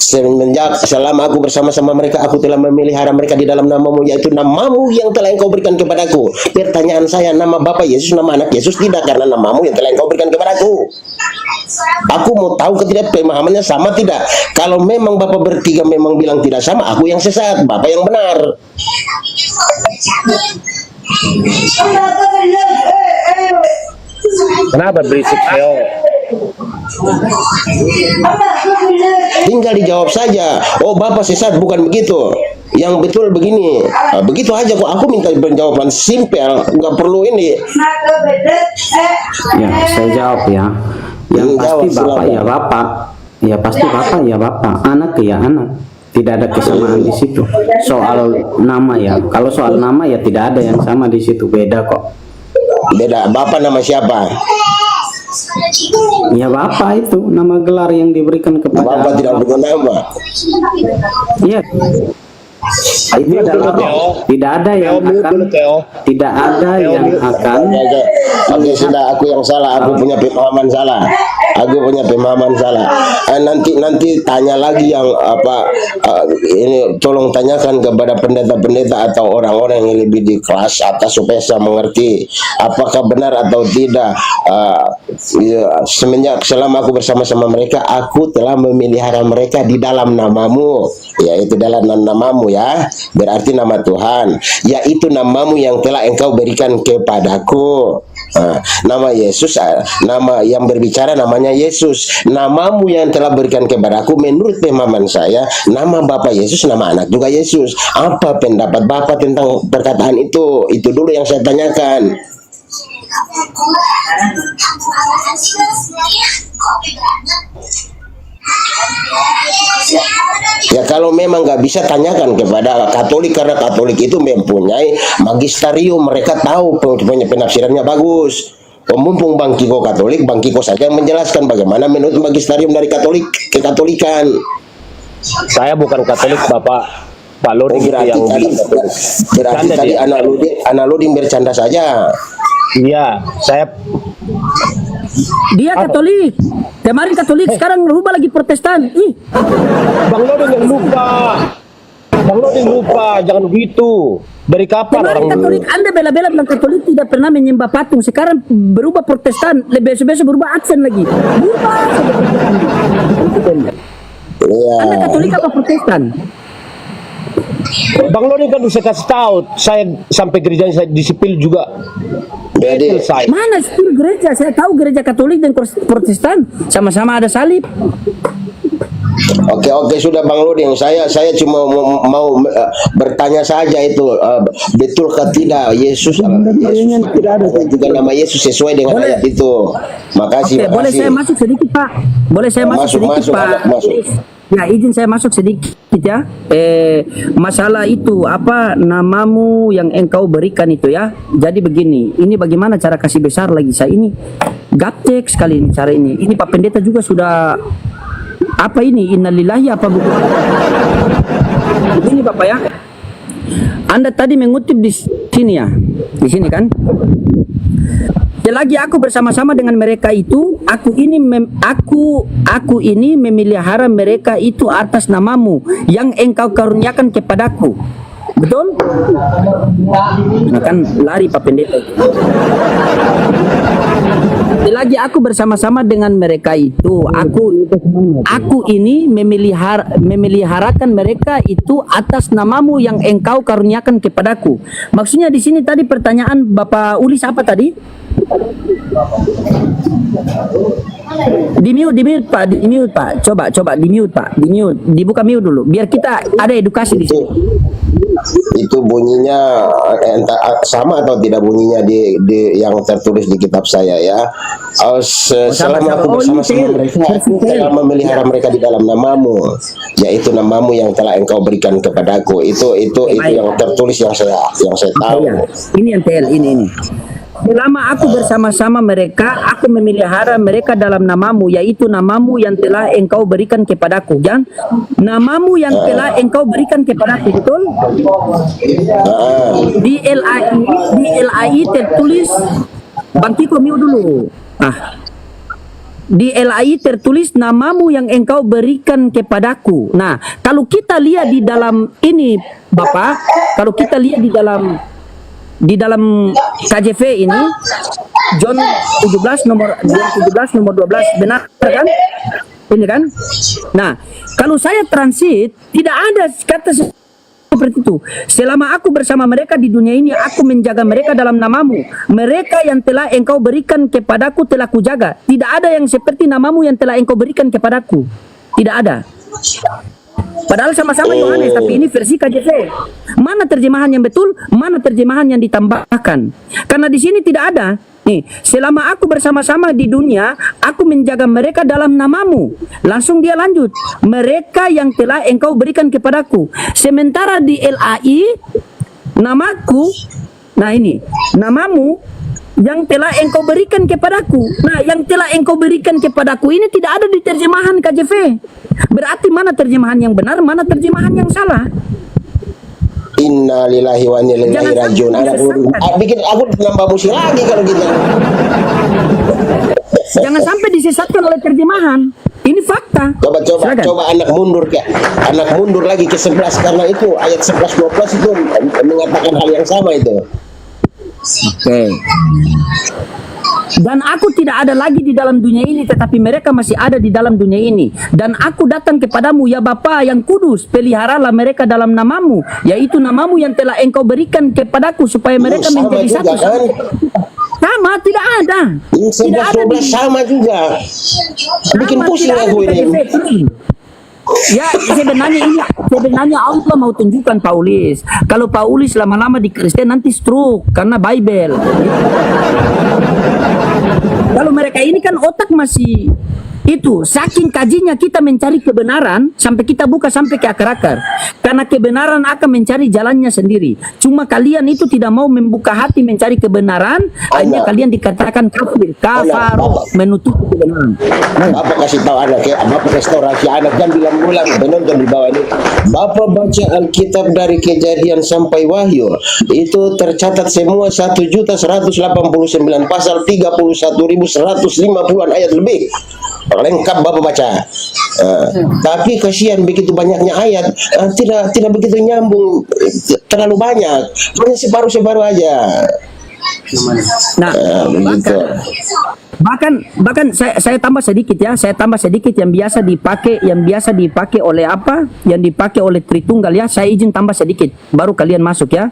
Semenjak selama aku bersama-sama mereka, aku telah memelihara mereka di dalam namamu, yaitu namamu yang telah engkau berikan kepadaku. Pertanyaan saya, nama Bapak Yesus, nama anak Yesus tidak, karena namamu yang telah engkau berikan kepadaku. Aku mau tahu ketidak pemahamannya sama tidak. Kalau memang Bapak bertiga memang bilang tidak sama, aku yang sesat, Bapak yang benar. Kenapa berisik, Theo? Tinggal dijawab saja. Oh Bapak sesat, bukan begitu. Yang betul begini. Begitu aja kok. Aku minta jawaban simpel, nggak perlu ini. Ya, saya jawab ya. Yang pasti Jawab, Bapak silakan. ya Bapak. Ya pasti Bapak ya Bapak. Anak ya anak. Tidak ada kesamaan di situ. Soal nama ya. Kalau soal nama ya tidak ada yang sama di situ. Beda kok. Beda. Bapak nama siapa? Ya Bapak itu nama gelar yang diberikan kepada Bapak tidak punya nama. Iya. Itu adalah roh. Tidak ada yang akan tidak ada yang akan Oke, sudah, aku yang salah, aku punya pemahaman salah. Aku punya pemahaman salah. Nanti tanya lagi yang ini tolong tanyakan kepada pendeta-pendeta atau orang-orang yang lebih di kelas atas supaya saya mengerti apakah benar atau tidak. Semenjak selama aku bersama-sama mereka, aku telah memelihara mereka di dalam namamu, yaitu dalam namamu ya, berarti nama Tuhan, yaitu namamu yang telah engkau berikan kepadaku. Nama Yesus, nama yang berbicara namanya Yesus. Namamu yang telah berikan kepadaku, menurut pemahaman saya, nama Bapak Yesus, nama anak juga Yesus. Apa pendapat Bapak tentang perkataan itu? Itu dulu yang saya tanyakan. Ya kalau memang nggak bisa, tanyakan kepada Katolik, karena Katolik itu mempunyai magisterium, mereka tahu punya penafsirannya bagus. Mumpung Bang Kiko Katolik, Bang Kiko saja yang menjelaskan bagaimana menurut magisterium dari Katolik kekatolikan. Saya bukan Katolik, Bapak. Pak Loding itu Berarti yang tadi, bilang Katolik. berarti Bercanda tadi dia. anak Luding bercanda saja. Iya, saya Dia Katolik. Kemarin Katolik, sekarang rubah lagi Protestan. Ih, Bang Loding yang lupa. Bang Loding lupa, jangan begitu. Dari kapan kemarin orang Katolik, Anda bela-bela bilang Katolik tidak pernah menyembah patung. Sekarang berubah Protestan, besok-besok berubah aksen lagi. Berubah. Iya. Anda Katolik apa Protestan? Bang Lodi kan saya kasih tahu, saya sampai gereja saya disipil juga. Jadi Selesai. Mana sipil gereja? Saya tahu gereja Katolik dan Protestan sama-sama ada salib. Oke, sudah Bang Loding, saya cuma mau bertanya saja itu, betulkah tidak Yesus tidak ada juga nama Yesus sesuai dengan Boleh. ayat itu. Makasih. Oke, boleh saya masuk sedikit, Pak? Boleh saya masuk sedikit, Pak? Masuk. Ya, izin saya masuk sedikit ya. Masalah itu apa namamu yang engkau berikan itu ya. Jadi begini, ini bagaimana cara kasih besar lagi saya ini gaptek sekali ini cara ini. Ini Pak Pendeta juga sudah apa ini innalillahi apa bukan? Begini Bapak ya. Anda tadi mengutip di sini ya. Di sini kan? Selagi aku bersama-sama dengan mereka itu, aku ini memelihara mereka itu atas namamu yang engkau karuniakan kepadaku. Betul? Nah, kan lari Pak Pendeta itu. Selagi aku bersama-sama dengan mereka itu, aku ini memeliharakan mereka itu atas namamu yang engkau karuniakan kepadaku. Maksudnya di sini tadi pertanyaan Bapak Ulis apa tadi? Di mute Pak. Coba di mute Pak. Dibuka mute dulu biar kita ada edukasi di sini. Itu bunyinya sama atau tidak bunyinya di yang tertulis di kitab saya ya. Selama aku bersama-sama mereka, aku telah memelihara mereka di dalam namamu, yaitu namamu yang telah engkau berikan kepadaku. Itu yang tertulis yang saya tahu. Ya. Ini yang TL ini. Selama aku bersama-sama mereka, aku memelihara mereka dalam namamu, yaitu namamu yang telah engkau berikan kepadaku. Kan? Namamu yang telah engkau berikan kepadaku, betul? Di LAI tertulis, Bang Kiko mute dulu. Di LAI tertulis namamu yang engkau berikan kepadaku. Nah, kalau kita lihat di dalam ini, Bapak, kalau kita lihat di dalam KJV ini John 17 nomor 12 benar kan? Ini kan? Nah, kalau saya transit tidak ada kata seperti itu. Selama aku bersama mereka di dunia ini, aku menjaga mereka dalam namamu. Mereka yang telah engkau berikan kepadaku telah kujaga. Tidak ada yang seperti namamu yang telah engkau berikan kepadaku. Tidak ada. Padahal sama-sama Yohanes, tapi ini versi KJV. Mana terjemahan yang betul, mana terjemahan yang ditambahkan? Karena di sini tidak ada. Nih, selama aku bersama-sama di dunia, aku menjaga mereka dalam namamu. Langsung dia lanjut, mereka yang telah engkau berikan kepadaku. Sementara di LAI, namaku, nah ini, namamu yang telah engkau berikan kepadaku. Nah, yang telah engkau berikan kepadaku ini tidak ada di terjemahan KJV. Berarti mana terjemahan yang benar, mana terjemahan yang salah? Inna lillahi wa inna ilaihi rajiun. Bikin aku nambah musik lagi kalau gitu. Jangan sampai disesatkan oleh terjemahan. Ini fakta. Coba anak mundur lagi ke 11 karena itu ayat 11 12 itu mengatakan hal yang sama itu. Oke. Dan aku tidak ada lagi di dalam dunia ini, tetapi mereka masih ada di dalam dunia ini. Dan aku datang kepadamu, ya Bapa yang kudus, peliharalah mereka dalam namamu, yaitu namamu yang telah engkau berikan kepadaku, supaya mereka menjadi satu. Kan? Sama, tidak ada. Tidak ada 11 sama juga. Bikin pusing aku ini. Ya, sebenarnya Allah mau tunjukkan Paulis. Kalau Paulis lama-lama di Kristen nanti stroke karena Bible. Kalau mereka ini kan otak masih itu, saking kajinya kita mencari kebenaran sampai kita buka sampai ke akar-akar. Karena kebenaran akan mencari jalannya sendiri. Cuma kalian itu tidak mau membuka hati mencari kebenaran, hanya kalian dikatakan kafir, menutup kebenaran. Bapak kasih tahu anak ya, Bapak restorasi anak dan bilang-bilang penonton di bawah ini. Bapak baca Alkitab dari Kejadian sampai Wahyu, itu tercatat semua 1.189 pasal 31.150 ayat lebih. Lengkap Bapak baca. Tapi kasihan begitu banyaknya ayat, tidak begitu nyambung, terlalu banyak, hanya separuh aja. Nah, Bahkan saya tambah sedikit ya, saya tambah sedikit yang biasa dipakai oleh apa? Yang dipakai oleh Tritunggal ya, saya izin tambah sedikit baru kalian masuk ya.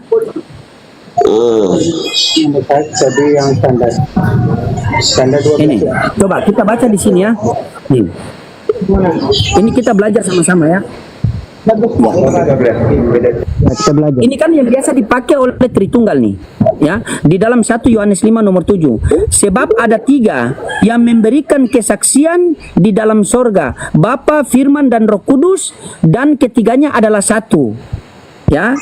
Jadi yang tanda 12 Ini, coba kita baca di sini ya. Nih. Ini kita belajar sama-sama ya. Ya, kita belajar. Ini kan yang biasa dipakai oleh Tritunggal nih, ya. Di dalam 1 Yohanes 5 nomor 7. Sebab ada 3 yang memberikan kesaksian di dalam sorga, Bapa, Firman, dan Roh Kudus, dan ketiganya adalah satu. Ya.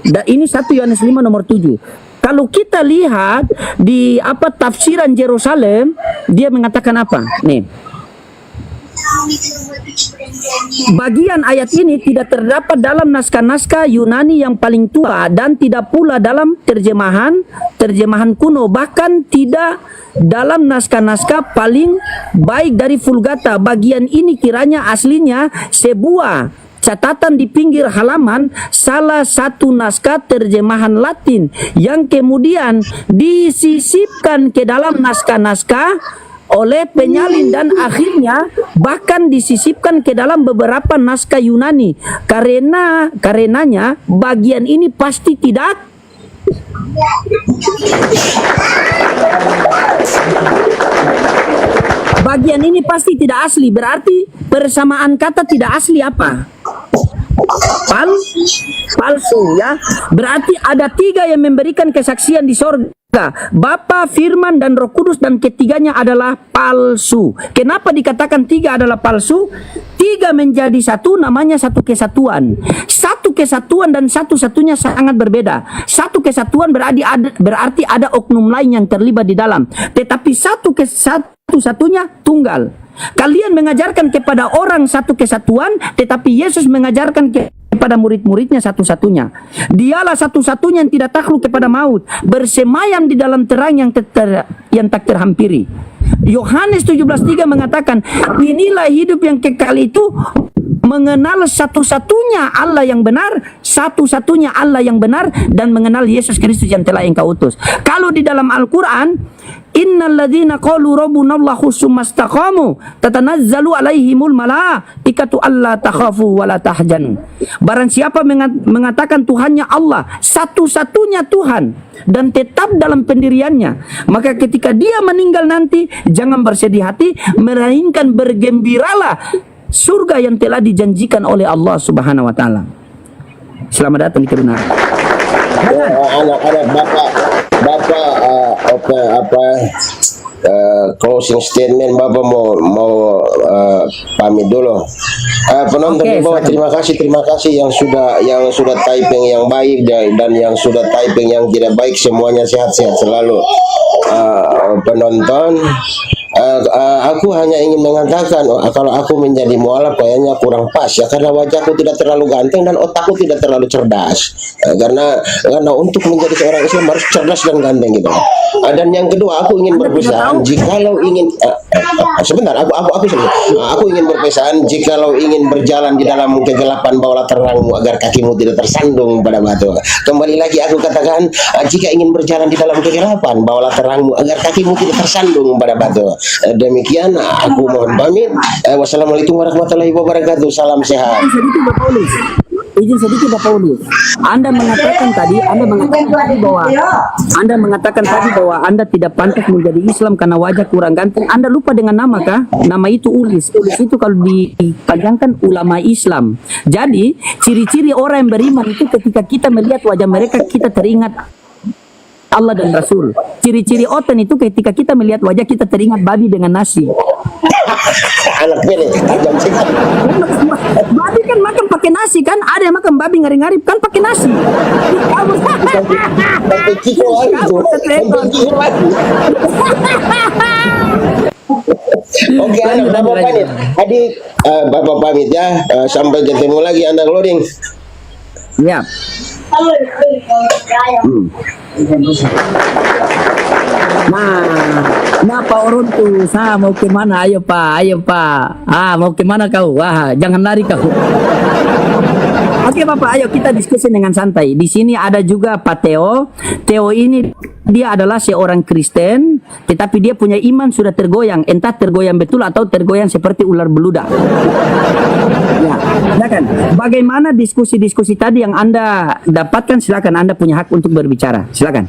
Dan ini 1 Yohanes 5 nomor 7. Kalau kita lihat di tafsiran Yerusalem, dia mengatakan apa? Nih. Bagian ayat ini tidak terdapat dalam naskah-naskah Yunani yang paling tua dan tidak pula dalam terjemahan kuno, bahkan tidak dalam naskah-naskah paling baik dari Vulgata. Bagian ini kiranya aslinya sebuah catatan di pinggir halaman salah satu naskah terjemahan Latin yang kemudian disisipkan ke dalam naskah-naskah oleh penyalin dan akhirnya bahkan disisipkan ke dalam beberapa naskah Yunani. Karenanya bagian ini pasti tidak asli. Berarti persamaan kata tidak asli apa? Palsu ya. Berarti ada 3 yang memberikan kesaksian di sorga, Bapa, Firman, dan Roh Kudus, dan ketiganya adalah palsu. Kenapa dikatakan 3 adalah palsu? 3 menjadi satu, namanya satu kesatuan. Satu kesatuan dan satu-satunya sangat berbeda. Satu kesatuan berarti ada oknum lain yang terlibat di dalam. Tetapi satu-satunya tunggal. Kalian mengajarkan kepada orang satu kesatuan, tetapi Yesus mengajarkan kepada murid-muridnya satu-satunya. Dialah satu-satunya yang tidak takluk kepada maut, bersemayam di dalam terang yang tak terhampiri. Yohanes 17:3 mengatakan, inilah hidup yang kekal itu, mengenal satu-satunya Allah yang benar, dan mengenal Yesus Kristus yang telah engkau utus. Kalau di dalam Al-Quran, innal ladzina qalu rabbunallahu tsumma istaqamu tatanazzalu alaihimul malaikatu alla takhafu wa la tahzanu. Barang siapa mengatakan Tuhannya Allah, satu-satunya Tuhan, dan tetap dalam pendiriannya, maka ketika dia meninggal nanti jangan bersedih hati, melainkan bergembiralah, surga yang telah dijanjikan oleh Allah Subhanahu wa taala. Selamat datang di kebenaran. Anak-anak Bapak closing statement Bapak mau pamit dulu. Penonton di bawah, terima kasih yang sudah typing yang baik dan yang sudah typing yang tidak baik, semuanya sehat-sehat selalu. Penonton, aku hanya ingin mengatakan kalau aku menjadi mualaf kayaknya kurang pas ya, karena wajahku tidak terlalu ganteng dan otakku tidak terlalu cerdas. Karena untuk menjadi seorang Islam harus cerdas dan ganteng gitu. Dan yang kedua, aku ingin berpesan, jikalau ingin sebentar, aku ingin berpesan, jikalau ingin berjalan di dalam kegelapan, bawalah terangmu agar kakimu tidak tersandung pada batu. Kembali lagi aku katakan, jika ingin berjalan di dalam kegelapan, bawalah terangmu agar kakimu tidak tersandung pada batu. Demikian aku mohon pamit. Wassalamualaikum warahmatullahi wabarakatuh. Salam sehat. Izin sedikit Bapak Ulus. Anda mengatakan tadi bahwa Anda tidak pantas menjadi Islam karena wajah kurang ganteng. Anda lupa dengan nama kah? Nama itu Ulis. Ulis itu kalau dipanjangkan ulama Islam. Jadi ciri-ciri orang yang beriman itu ketika kita melihat wajah mereka kita teringat Allah dan Rasul. Ciri-ciri oten itu ketika kita melihat wajah kita teringat babi dengan nasi. Anak bele, Babi kan makan pakai nasi kan? Ada yang makan babi ngari-ngari kan pakai nasi. Oke, anak Bapak pamit. Adik, Bapak pamit ya. Sampai ketemu lagi anak loading. Ya. Nah Pak Orun tuh, mau kemana? Ayo Pak. Mau kemana kau? Wah, jangan lari kau. Oke Bapak, ayo kita diskusi dengan santai. Di sini ada juga Pak Theo. Theo ini dia adalah seorang Kristen, tetapi dia punya iman sudah tergoyang. Entah tergoyang betul atau tergoyang seperti ular beludak. Ya, silakan. Bagaimana diskusi-diskusi tadi yang Anda dapatkan? Silakan, Anda punya hak untuk berbicara. Silakan.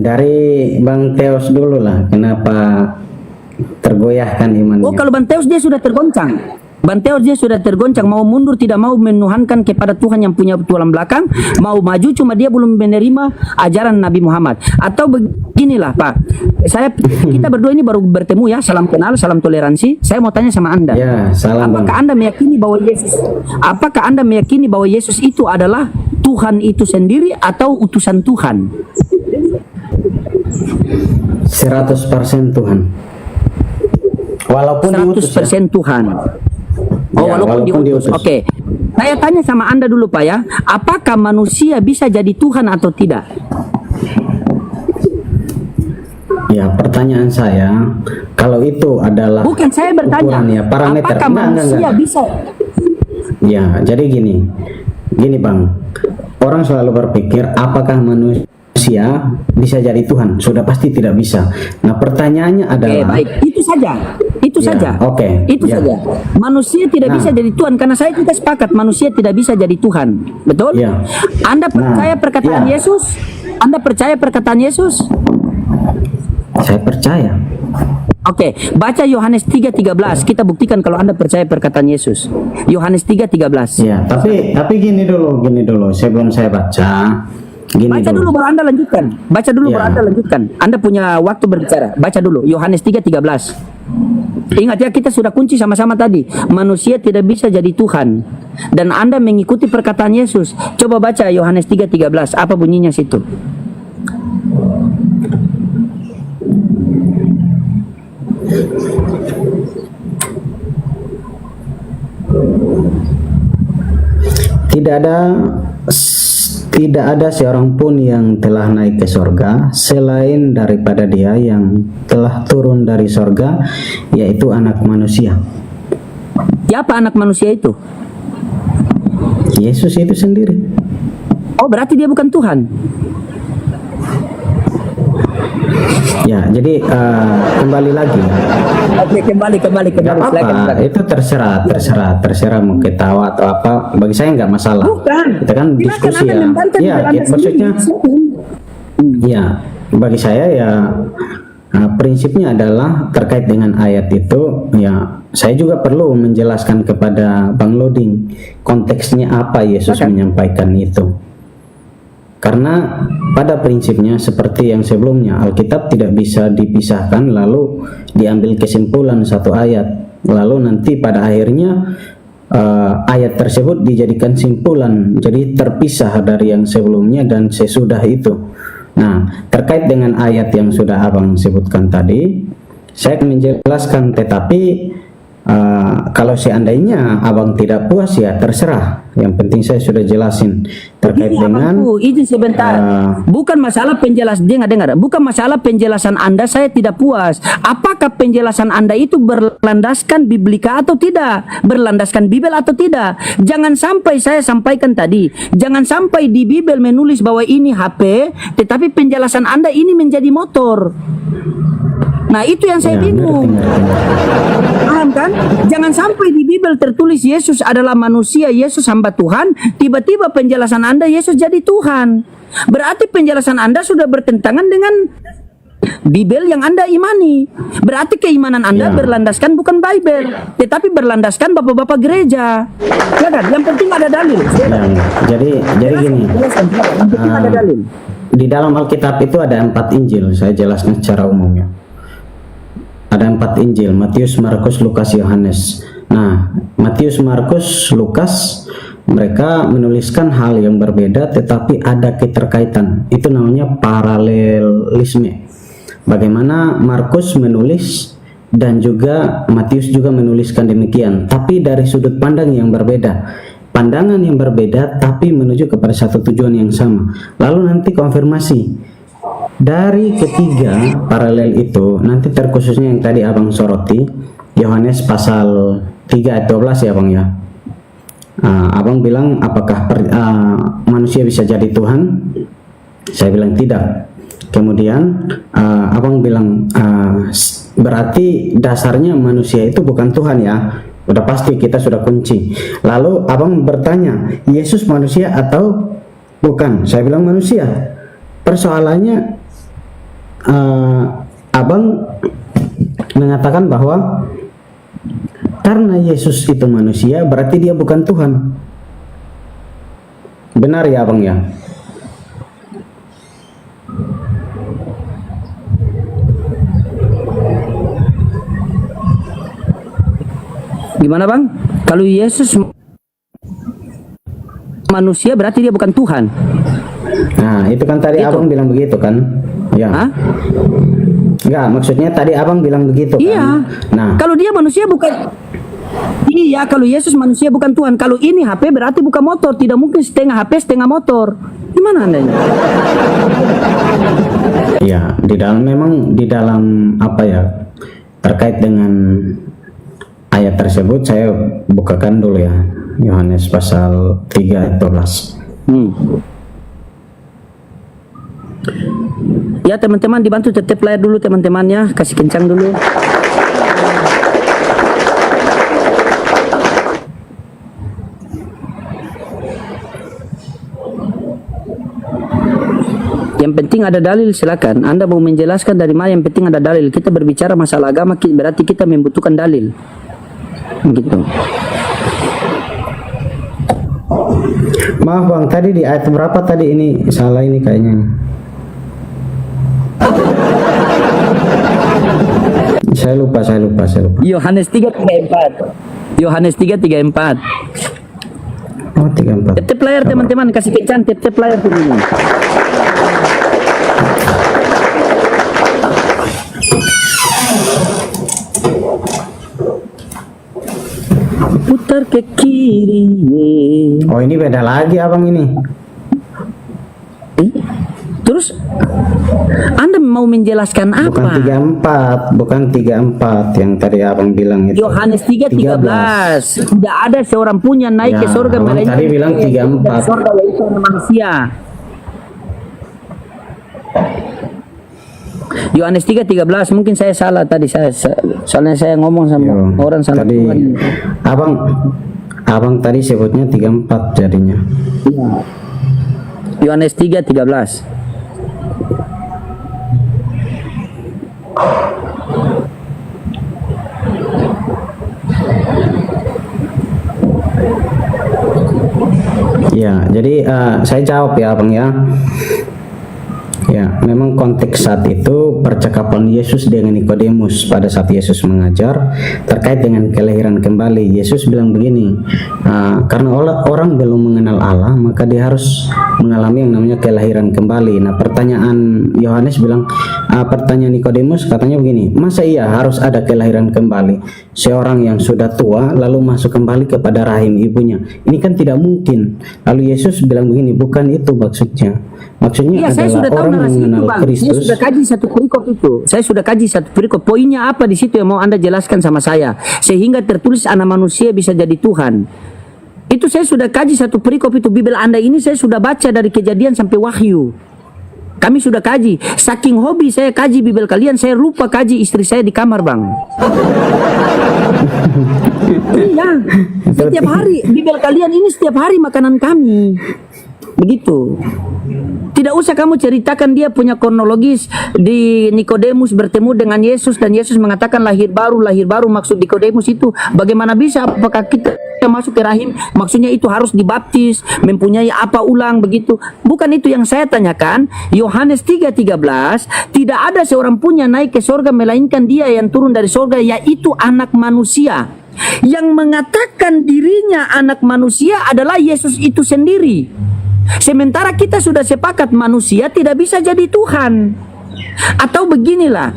Dari Bang Teos dulu lah, kenapa tergoyahkan imannya? Oh, kalau Bang Teos dia sudah tergoncang. Bang Teos dia sudah tergoncang, mau mundur, tidak mau menuhankan kepada Tuhan yang punya tulang belakang, mau maju cuma dia belum menerima ajaran Nabi Muhammad. Atau beginilah Pak, kita berdua ini baru bertemu ya, salam kenal, salam toleransi. Saya mau tanya sama Anda, Ya, salam Bang. apakah Anda meyakini bahwa Yesus itu adalah Tuhan itu sendiri atau utusan Tuhan? 100% Tuhan. Walaupun diutus ya. 100% Tuhan. Oh, Ya, walaupun walaupun diutus. diutus. Oke. Saya tanya sama Anda dulu Pak ya, apakah manusia bisa jadi Tuhan atau tidak? Ya, pertanyaan saya, kalau itu adalah Bukan, saya bertanya, ukurannya, parameter. apakah Enggak. manusia bisa? Ya, jadi gini Bang, orang selalu berpikir apakah manusia bisa jadi Tuhan? Sudah pasti tidak bisa. Nah, pertanyaannya Oke, adalah, baik. Itu saja. Itu Ya, saja. oke. Itu Ya. saja. Manusia tidak Nah. bisa jadi Tuhan karena kita sepakat manusia tidak bisa jadi Tuhan. Betul? Ya. Anda percaya perkataan ya. Yesus? Anda percaya perkataan Yesus? Saya percaya. Oke, baca Yohanes 3:13. Kita buktikan kalau Anda percaya perkataan Yesus. Yohanes 3:13. Ya, tapi gini dulu. Sebelum saya baca, Baca dulu baru Anda lanjutkan. Baca dulu Ya. baru Anda lanjutkan. Anda punya waktu berbicara. Baca dulu Yohanes 3:13. Ingat ya, kita sudah kunci sama-sama tadi. Manusia tidak bisa jadi Tuhan. Dan Anda mengikuti perkataan Yesus. Coba baca Yohanes 3:13. Apa bunyinya situ? Tidak ada seorang pun yang telah naik ke sorga selain daripada Dia yang telah turun dari sorga, yaitu Anak Manusia. Siapa anak manusia itu? Yesus itu sendiri. Oh, berarti dia bukan Tuhan. Ya, jadi kembali lagi. Oke, kembali. Gak Silakan, apa-apa, silakan. itu terserah mau ketawa atau apa, bagi saya nggak masalah. Bukan. Kita kan Silakan diskusi Anda ya. membantah Iya, dengan Anda maksudnya, sendiri. ya bagi saya ya prinsipnya adalah terkait dengan ayat itu. Ya, saya juga perlu menjelaskan kepada Bang Loding konteksnya apa Yesus menyampaikan itu. Karena pada prinsipnya seperti yang sebelumnya, Alkitab tidak bisa dipisahkan lalu diambil kesimpulan satu ayat, lalu nanti pada akhirnya ayat tersebut dijadikan simpulan, jadi terpisah dari yang sebelumnya dan sesudah itu. Nah, terkait dengan ayat yang sudah Abang sebutkan tadi, saya akan menjelaskan, tetapi kalau seandainya Abang tidak puas ya terserah. Yang penting saya sudah jelasin terkait Ini dengan abangku, izin sebentar. Bukan masalah penjelasan, dengar. Bukan masalah penjelasan Anda saya tidak puas. Apakah penjelasan Anda itu berlandaskan biblika atau tidak? Berlandaskan Bibel atau tidak? Jangan sampai saya sampaikan tadi, jangan sampai di Bibel menulis bahwa ini HP, tetapi penjelasan Anda ini menjadi motor. Nah, itu yang saya bingung. Paham kan? Jangan sampai di Bibel tertulis Yesus adalah manusia, Yesus hamba Tuhan, tiba-tiba penjelasan Anda Yesus jadi Tuhan. Berarti penjelasan Anda sudah bertentangan dengan Bibel yang Anda imani. Berarti keimanan Anda berlandaskan bukan Bible, tetapi berlandaskan bapak-bapak gereja. Ya kan? Yang penting ada dalil. Jadi gini. Yang penting ada dalil. Di dalam Alkitab itu ada 4 Injil, saya jelaskan secara umumnya. Ada 4 Injil, Matius, Markus, Lukas, Yohanes. Nah, Matius, Markus, Lukas, mereka menuliskan hal yang berbeda tetapi ada keterkaitan. Itu namanya paralelisme. Bagaimana Markus menulis dan juga Matius juga menuliskan demikian, tapi dari sudut pandang yang berbeda. Pandangan yang berbeda tapi menuju kepada satu tujuan yang sama. Lalu nanti konfirmasi. Dari ketiga paralel itu nanti terkhususnya yang tadi Abang soroti, Yohanes pasal 3 ayat 12 ya Bang ya. Abang bilang apakah manusia bisa jadi Tuhan? Saya bilang tidak. Kemudian abang bilang berarti dasarnya manusia itu bukan Tuhan ya. Udah pasti kita sudah kunci. Lalu abang bertanya, Yesus manusia atau bukan? Saya bilang manusia. Persoalannya abang mengatakan bahwa karena Yesus itu manusia berarti dia bukan Tuhan. Benar ya abang ya? Gimana Bang? Kalau Yesus manusia berarti dia bukan Tuhan. Nah, itu kan tadi Itu. abang bilang begitu kan? Ya. Hah? Enggak, maksudnya tadi abang bilang begitu kan? Iya. Nah, Kalau dia manusia bukan. Iya, kalau Yesus manusia bukan Tuhan. Kalau ini HP berarti bukan motor. Tidak mungkin setengah HP setengah motor. Gimana anda ini? ya di dalam memang di dalam apa ya terkait dengan ayat tersebut saya bukakan dulu ya Yohanes pasal 3 ayat 12. Ya teman-teman dibantu tetap layar dulu teman-teman ya. Kasih kencang dulu. Yang penting ada dalil, silakan. Anda mau menjelaskan dari mana, yang penting ada dalil. Kita berbicara masalah agama berarti kita membutuhkan dalil. Gitu. Maaf bang, tadi di ayat berapa tadi ini salah ini kayaknya. Saya lupa. Yohanes 3:34. Yohanes 3:34. Oh 34. Tep layar teman-teman, kasih kencang tep layar dulu. Putar ke kiri. Oh ini beda lagi abang ini. Terus Anda mau menjelaskan apa? Bukan 34 yang tadi abang bilang itu. Yohanes 3:13. Tidak ada seorang pun yang naik Ya, ke surga abang melainkan tadi bilang 34. surga yaitu manusia. Yohanes 3:13, mungkin saya salah tadi, soalnya saya ngomong sama orang salah. Tadi abang tadi sebutnya 34 jadinya. Yohanes 3:13. Ya, jadi saya jawab ya abang ya. Ya, memang konteks saat itu percakapan Yesus dengan Nikodemus pada saat Yesus mengajar terkait dengan kelahiran kembali. Yesus bilang begini, karena orang belum mengenal Allah, maka dia harus mengalami yang namanya kelahiran kembali. Nah, pertanyaan Yohanes bilang, pertanyaan Nikodemus katanya begini, masa iya harus ada kelahiran kembali? Seorang yang sudah tua lalu masuk kembali kepada rahim ibunya. Ini kan tidak mungkin. Lalu Yesus bilang begini, bukan itu maksudnya. Maksudnya Iya, saya adalah sudah tahu orang narasi itu, mengenal Bang. Kristus. Saya sudah kaji satu perikop itu. Saya sudah kaji satu perikop. Poinnya apa di situ yang mau Anda jelaskan sama saya? Sehingga tertulis anak manusia bisa jadi Tuhan. Itu saya sudah kaji satu perikop itu. Bibel Anda ini saya sudah baca dari Kejadian sampai Wahyu. Kami sudah kaji. Saking hobi saya kaji Bibel kalian, saya lupa kaji istri saya di kamar, Bang. Iya. Setiap hari Bibel kalian ini setiap hari makanan kami. Begitu. Tidak usah kamu ceritakan dia punya kronologis di Nikodemus bertemu dengan Yesus dan Yesus mengatakan lahir baru maksud Nikodemus itu bagaimana bisa, apakah kita masuk ke rahim maksudnya itu harus dibaptis, mempunyai apa ulang begitu. Bukan itu yang saya tanyakan. Yohanes 3:13, tidak ada seorang pun yang naik ke sorga melainkan dia yang turun dari sorga, yaitu anak manusia. Yang mengatakan dirinya anak manusia adalah Yesus itu sendiri. Sementara kita sudah sepakat manusia tidak bisa jadi Tuhan. Atau beginilah,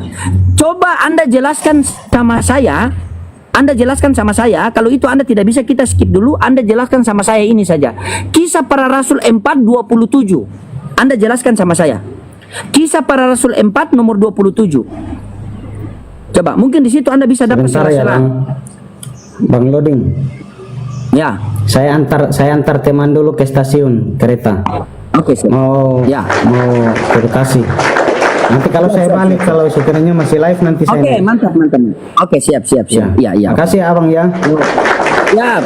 coba Anda jelaskan sama saya. Anda jelaskan sama saya, kalau itu Anda tidak bisa kita skip dulu. Anda jelaskan sama saya ini saja. Kisah Para Rasul 4:27. Anda jelaskan sama saya. Kisah Para Rasul 4 nomor 27. Coba, mungkin di situ Anda bisa dapat Sebentar ya sela-sela. Bang Loding. Ya, Saya antar teman dulu ke stasiun kereta. oke, siap. Mau Ya. ke Bekasi. Nanti kalau saya balik, kalau supirnya masih live nanti saya. Oke, mantap. Oke, siap. Ya. Ya. Makasih ya Abang ya. Siap.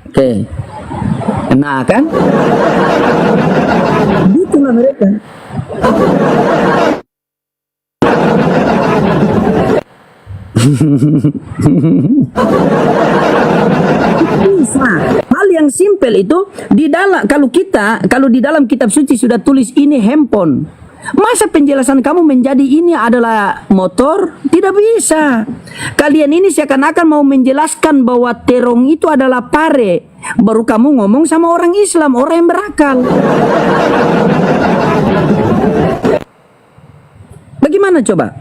Oke. Nah kan? Itulah mereka. Bisa. Hal yang simpel itu kalau di dalam kitab suci sudah tulis ini handphone. Masa penjelasan kamu menjadi ini adalah motor? Tidak bisa. Kalian ini seakan-akan mau menjelaskan bahwa terong itu adalah pare. Baru kamu ngomong sama orang Islam, orang yang berakal. Bagaimana coba?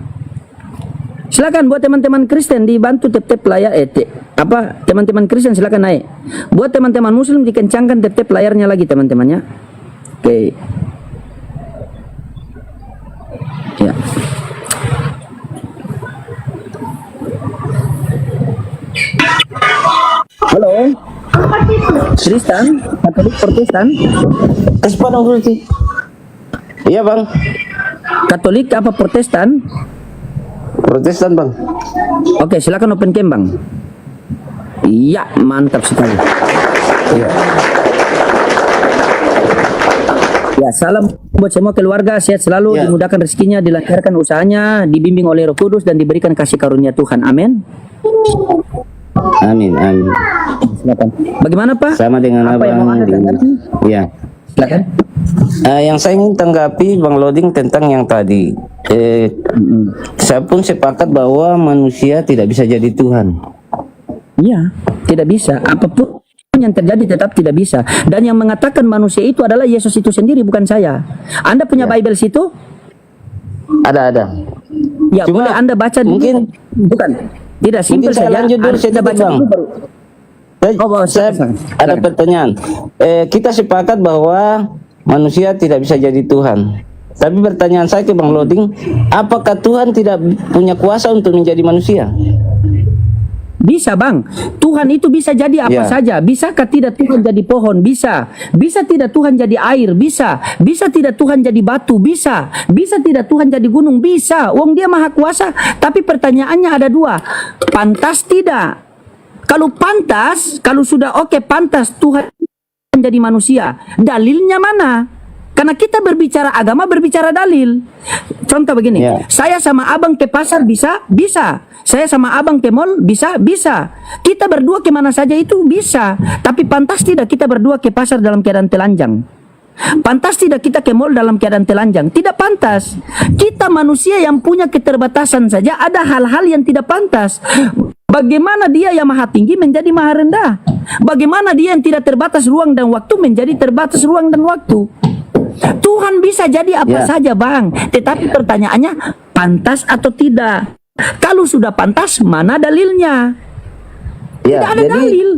Silakan buat teman-teman Kristen dibantu tep-tep layar teman-teman Kristen silakan naik. Buat teman-teman Muslim dikencangkan tep-tep layarnya lagi teman-temannya. Oke. Ya. Halo. Kristen, Katolik, Protestan? Kesempatan dulu sih. Iya bang. Katolik apa Protestan? Protestan bang. Oke, silakan open cam bang. Iya, mantap sekali. Iya. Ya, salam buat semua keluarga, sehat selalu, Ya. dimudahkan rezekinya, dilancarkan usahanya, dibimbing oleh Roh Kudus dan diberikan kasih karunia Tuhan. Amin. Amin. Silakan. Bagaimana Pak? Sama dengan Apa yang mau abang. Anda tanggapi? Iya. Silakan. Yang saya ingin tanggapi Bang Loding tentang yang tadi. Saya pun sepakat bahwa manusia tidak bisa jadi Tuhan. Iya, tidak bisa. Apapun yang terjadi tetap tidak bisa. Dan yang mengatakan manusia itu adalah Yesus itu sendiri, bukan saya. Anda punya Bible situ? Ada. Ya, Cuma boleh Anda baca dulu. mungkin Bukan. Tidak, simpel mungkin saya saja. lanjut dulu Anda sedikit, baca Bang. dulu baru. Saya silakan. ada pertanyaan. Kita sepakat bahwa manusia tidak bisa jadi Tuhan. Tapi pertanyaan saya ke Bang Loding, apakah Tuhan tidak punya kuasa untuk menjadi manusia? Bisa bang, Tuhan itu bisa jadi apa Ya. saja. Bisakah tidak Tuhan jadi pohon? Bisa. Bisa tidak Tuhan jadi air? Bisa. Bisa tidak Tuhan jadi batu? Bisa. Bisa tidak Tuhan jadi gunung? Bisa. Wong dia maha kuasa. Tapi pertanyaannya ada dua. Pantas tidak? Kalau pantas, kalau sudah oke pantas Tuhan jadi manusia, dalilnya mana? Karena kita berbicara agama, berbicara dalil. Contoh begini, Ya. saya sama abang ke pasar bisa? Bisa. Saya sama abang ke mall bisa? Bisa. Kita berdua kemana saja itu bisa. Tapi pantas tidak kita berdua ke pasar dalam keadaan telanjang? Pantas tidak kita ke mall dalam keadaan telanjang? Tidak pantas. Kita manusia yang punya keterbatasan saja ada hal-hal yang tidak pantas. Bagaimana dia yang maha tinggi menjadi maha rendah? Bagaimana dia yang tidak terbatas ruang dan waktu menjadi terbatas ruang dan waktu? Tuhan bisa jadi apa Ya. saja bang. Tetapi pertanyaannya pantas atau tidak? Kalau sudah pantas mana dalilnya? Ya, Tidak ada jadi dalil.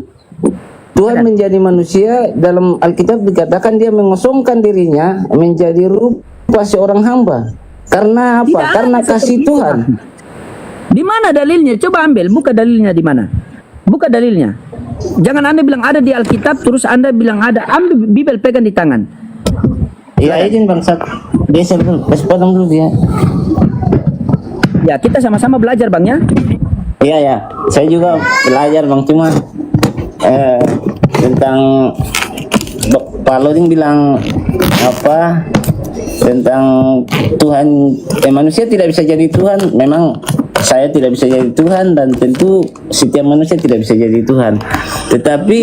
Tuhan menjadi manusia dalam Alkitab dikatakan dia mengosongkan dirinya menjadi rupa seorang hamba. Karena apa? Tidak ada Karena seperti kasih itu, Tuhan. Bang. Di mana dalilnya? Coba ambil, buka dalilnya di mana? Buka dalilnya. Jangan Anda bilang ada di Alkitab terus Anda bilang ada. Ambil Bibel pegang di tangan. Ya izin bangsat. Geser dulu, potong dulu dia. Ya, kita sama-sama belajar Bang ya. Iya ya, saya juga belajar bang cuma tentang Pak Loding bilang apa tentang Tuhan manusia tidak bisa jadi Tuhan. Memang saya tidak bisa jadi Tuhan dan tentu setiap manusia tidak bisa jadi Tuhan. Tetapi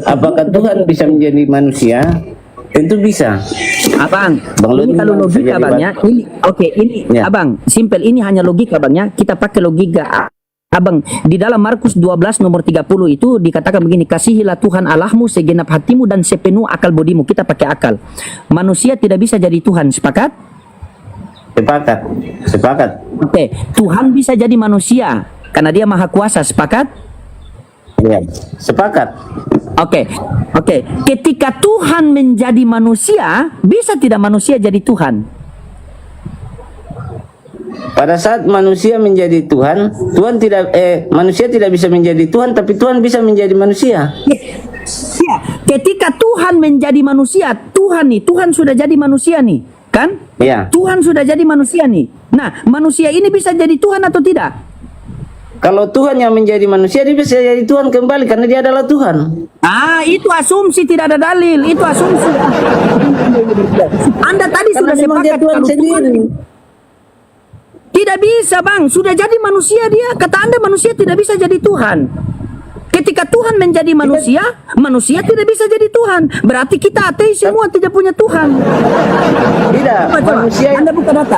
apakah Tuhan bisa menjadi manusia? Tentu bisa. Abang, Bang ini Loding kalau bisa logika jadi Bang ya. Ini oke, ini Ya. Abang, simpel ini hanya logika Bang ya. Kita pakai logika. Abang, di dalam Markus 12 nomor 30 itu dikatakan begini, kasihilah Tuhan Allahmu segenap hatimu dan sepenuh akal bodimu. Kita pakai akal. Manusia tidak bisa jadi Tuhan, sepakat? Sepakat. Oke, Tuhan bisa jadi manusia karena dia maha kuasa, sepakat? Ya, sepakat. Oke. Ketika Tuhan menjadi manusia, bisa tidak manusia jadi Tuhan? pada saat manusia menjadi Tuhan, manusia tidak bisa menjadi Tuhan, tapi Tuhan bisa menjadi manusia. Ya, ketika Tuhan menjadi manusia, Tuhan sudah jadi manusia nih, kan? Ya. Tuhan sudah jadi manusia nih. Nah, manusia ini bisa jadi Tuhan atau tidak? Kalau Tuhan yang menjadi manusia, dia bisa jadi Tuhan kembali karena dia adalah Tuhan. Itu asumsi, tidak ada dalil. Itu asumsi. Anda tadi Karena sudah memang dia sepakat Tuhan kalau sendiri. tidak bisa, Bang. Sudah jadi manusia dia. Kata Anda manusia tidak bisa jadi Tuhan. Ketika Tuhan menjadi manusia, manusia tidak bisa jadi Tuhan. Berarti kita ateis semua, tidak punya Tuhan. Tidak, Coba, manusia. Anda buka data.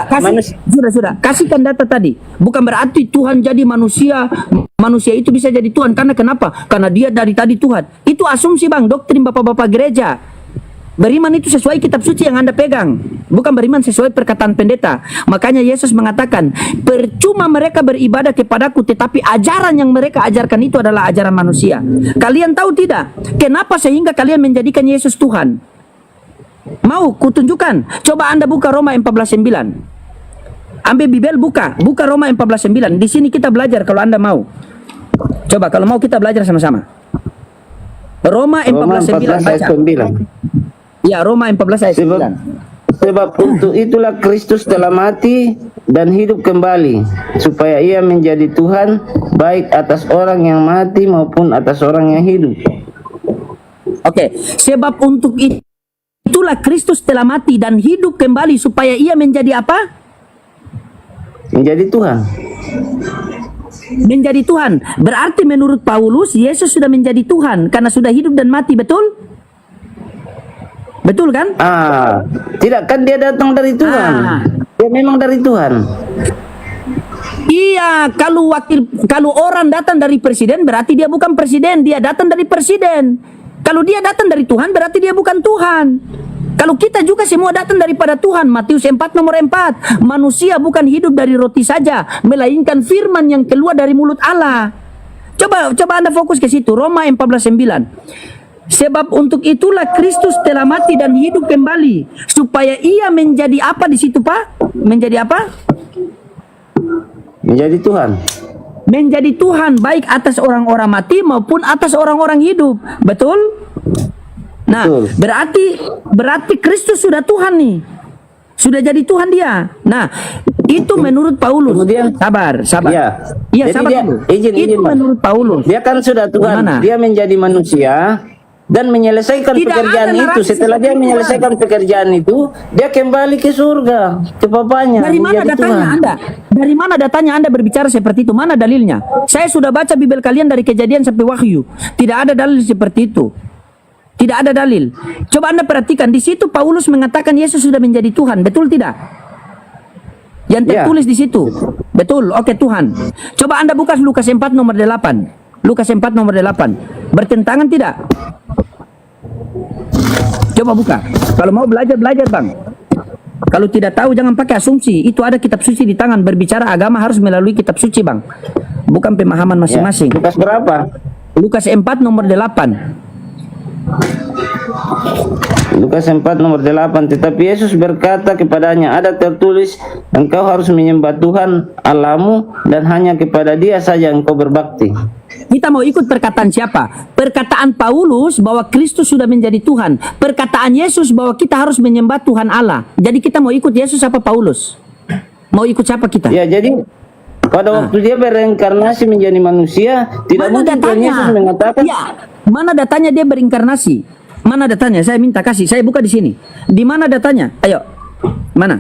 Sudah. Kasihkan data tadi. Bukan berarti Tuhan jadi manusia. Manusia itu bisa jadi Tuhan. Karena kenapa? Karena dia dari tadi Tuhan. Itu asumsi, Bang. Doktrin bapak-bapak gereja. Beriman itu sesuai kitab suci yang Anda pegang, bukan beriman sesuai perkataan pendeta. Makanya Yesus mengatakan, percuma mereka beribadah kepadaku, tetapi ajaran yang mereka ajarkan itu adalah ajaran manusia. Kalian tahu tidak? Kenapa sehingga kalian menjadikan Yesus Tuhan? Mau kutunjukkan? Coba Anda buka Roma 14:9. Ambil Bibel, buka Roma 14:9. Di sini kita belajar kalau Anda mau. Coba kalau mau kita belajar sama-sama. Roma 14:9 baca. Ya, Roma 14 ayat 9. Sebab untuk itulah Kristus telah mati dan hidup kembali, supaya ia menjadi Tuhan baik atas orang yang mati maupun atas orang yang hidup. Oke, sebab untuk itulah Kristus telah mati dan hidup kembali, supaya ia menjadi apa? Menjadi Tuhan. Menjadi Tuhan. Berarti menurut Paulus, Yesus sudah menjadi Tuhan karena sudah hidup dan mati, betul? Betul kan? Tidak, kan dia datang dari Tuhan. Dia memang dari Tuhan. Iya, kalau orang datang dari presiden berarti dia bukan presiden, dia datang dari presiden. Kalau dia datang dari Tuhan berarti dia bukan Tuhan. Kalau kita juga semua datang daripada Tuhan. Matius 4 nomor 4. Manusia bukan hidup dari roti saja, melainkan firman yang keluar dari mulut Allah. Coba Anda fokus ke situ. Roma 14:9. Sebab untuk itulah Kristus telah mati dan hidup kembali, supaya ia menjadi apa di situ, Pak? Menjadi apa? Menjadi Tuhan. Menjadi Tuhan baik atas orang-orang mati maupun atas orang-orang hidup. Betul? Nah, Betul. berarti Kristus sudah Tuhan nih. Sudah jadi Tuhan dia. Nah, itu menurut Paulus. Kemudian, sabar. Iya, jadi sabar dia, dulu. izin, Itu Pak. menurut Paulus. Dia kan sudah Tuhan. Gimana? Dia menjadi manusia dan menyelesaikan Tidak pekerjaan ada itu. narasi Setelah dia seperti menyelesaikan pekerjaan itu, dia kembali ke surga, ke Bapaknya. Dari mana menjadi datanya Tuhan. Anda? Dari mana datanya Anda berbicara seperti itu? Mana dalilnya? Saya sudah baca Bibel kalian dari Kejadian sampai Wahyu. Tidak ada dalil seperti itu. Tidak ada dalil. Coba Anda perhatikan, di situ Paulus mengatakan Yesus sudah menjadi Tuhan. Betul tidak? Yang tertulis di situ. Betul. Oke, Tuhan. Coba Anda buka Lukas 4 nomor 8. Lukas 4 nomor 8. Bertentangan tidak? Coba buka. Kalau mau belajar, Bang. Kalau tidak tahu jangan pakai asumsi. Itu ada kitab suci di tangan. Berbicara agama harus melalui kitab suci, Bang. Bukan pemahaman masing-masing. Lukas berapa? Lukas 4 nomor 8. Lukas 4 nomor 8. Tetapi Yesus berkata kepadanya, ada tertulis, engkau harus menyembah Tuhan Allahmu dan hanya kepada Dia saja engkau berbakti. Kita mau ikut perkataan siapa? Perkataan Paulus bahwa Kristus sudah menjadi Tuhan. Perkataan Yesus bahwa kita harus menyembah Tuhan Allah. Jadi kita mau ikut Yesus apa Paulus? Mau ikut siapa kita? Ya, jadi pada waktu dia bereinkarnasi menjadi manusia, tidak Mana mungkin Tuhan datanya? Yesus mengatakan, Ya, mana datanya dia berinkarnasi? Mana datanya? Saya minta kasih. Saya buka di sini. Di mana datanya? Ayo. Mana?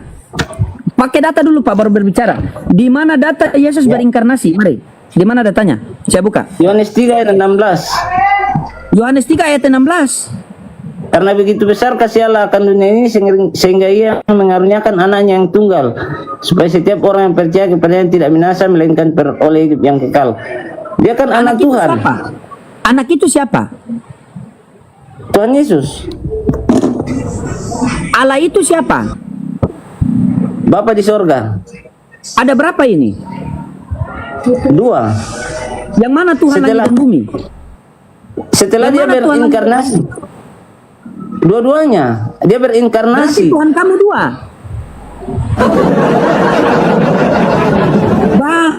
Pakai data dulu Pak baru berbicara. Di mana data Yesus berinkarnasi? Mari. Di mana datanya? Saya buka. Yohanes 3 ayat 16. Yohanes 3 ayat 16. Karena begitu besar kasih Allah akan dunia ini sehingga Ia mengaruniakan anaknya yang tunggal, supaya setiap orang yang percaya kepadanya tidak binasa melainkan beroleh hidup yang kekal. Dia kan anak itu Tuhan. siapa? Anak itu siapa? Tuhan Yesus. Allah itu siapa? Bapa di sorga. Ada berapa ini? 2. Yang mana Tuhan Setelah- langit dan bumi? Setelah Yang dia mana Tuhan berinkarnasi, dua-duanya dia Berarti berinkarnasi. Tuhan kamu 2. Bang,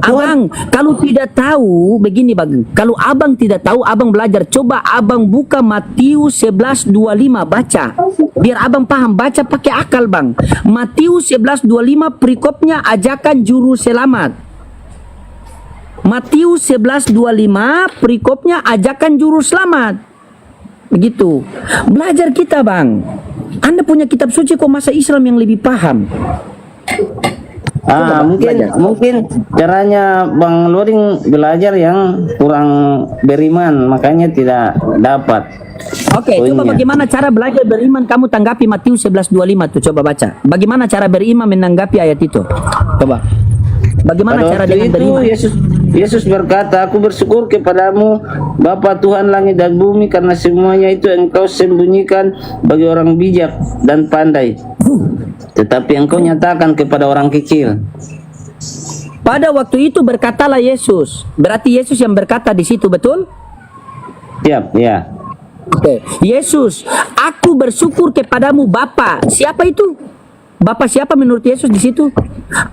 abang, kalau tidak tahu, begini bang, kalau abang tidak tahu, abang belajar. Coba abang buka Matius 11:25, baca. Biar abang paham, baca pakai akal bang. Matius 11:25 perikopnya ajakan juru selamat. Matius 11:25 perikopnya ajakan juru selamat. Begitu. Belajar kita bang. Anda punya kitab suci kok, masa Islam yang lebih paham? Mungkin caranya Bang Loring belajar yang kurang beriman, makanya tidak dapat. Oke, coba bagaimana cara belajar beriman, kamu tanggapi Matius 11:25 tuh, coba baca. Bagaimana cara beriman menanggapi ayat itu? Coba. Bagaimana Pada cara waktu dengan itu beriman? Yesus berkata, "Aku bersyukur kepadamu Bapa Tuhan langit dan bumi, karena semuanya itu Engkau sembunyikan bagi orang bijak dan pandai, tetapi Engkau nyatakan kepada orang kecil." Pada waktu itu berkatalah Yesus. Berarti Yesus yang berkata di situ, betul? Siap, ya. Oke. Yesus, aku bersyukur kepadamu Bapa. Siapa itu? Bapa siapa menurut Yesus di situ?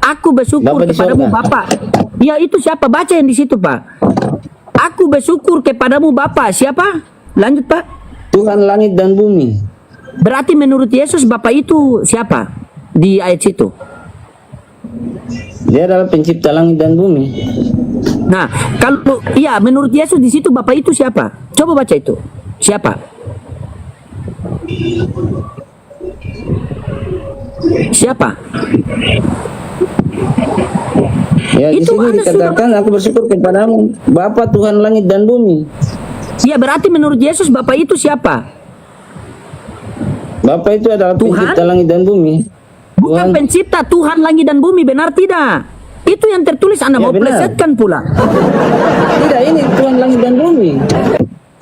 Aku bersyukur Bapa di kepadamu sorga. Bapa. Ya, itu siapa? Baca yang di situ, Pak. Aku bersyukur kepadamu Bapa. Siapa? Lanjut, Pak. Tuhan langit dan bumi. Berarti menurut Yesus Bapa itu siapa di ayat situ? Dia adalah pencipta langit dan bumi. Nah, kalau iya menurut Yesus di situ Bapa itu siapa? Coba baca itu. Siapa? Siapa? Ya, di Itu sini Anda dikatakan, "Aku bersyukur kepadamu Bapa Tuhan langit dan bumi." Ya, berarti menurut Yesus Bapa itu siapa? Bapa itu adalah Tuhan? pencipta langit dan bumi. Bukan Tuhan. pencipta, Tuhan langit dan bumi, benar tidak? Itu yang tertulis, Anda Ya, mau benar. plesetkan pula. Tidak, ini Tuhan langit dan bumi.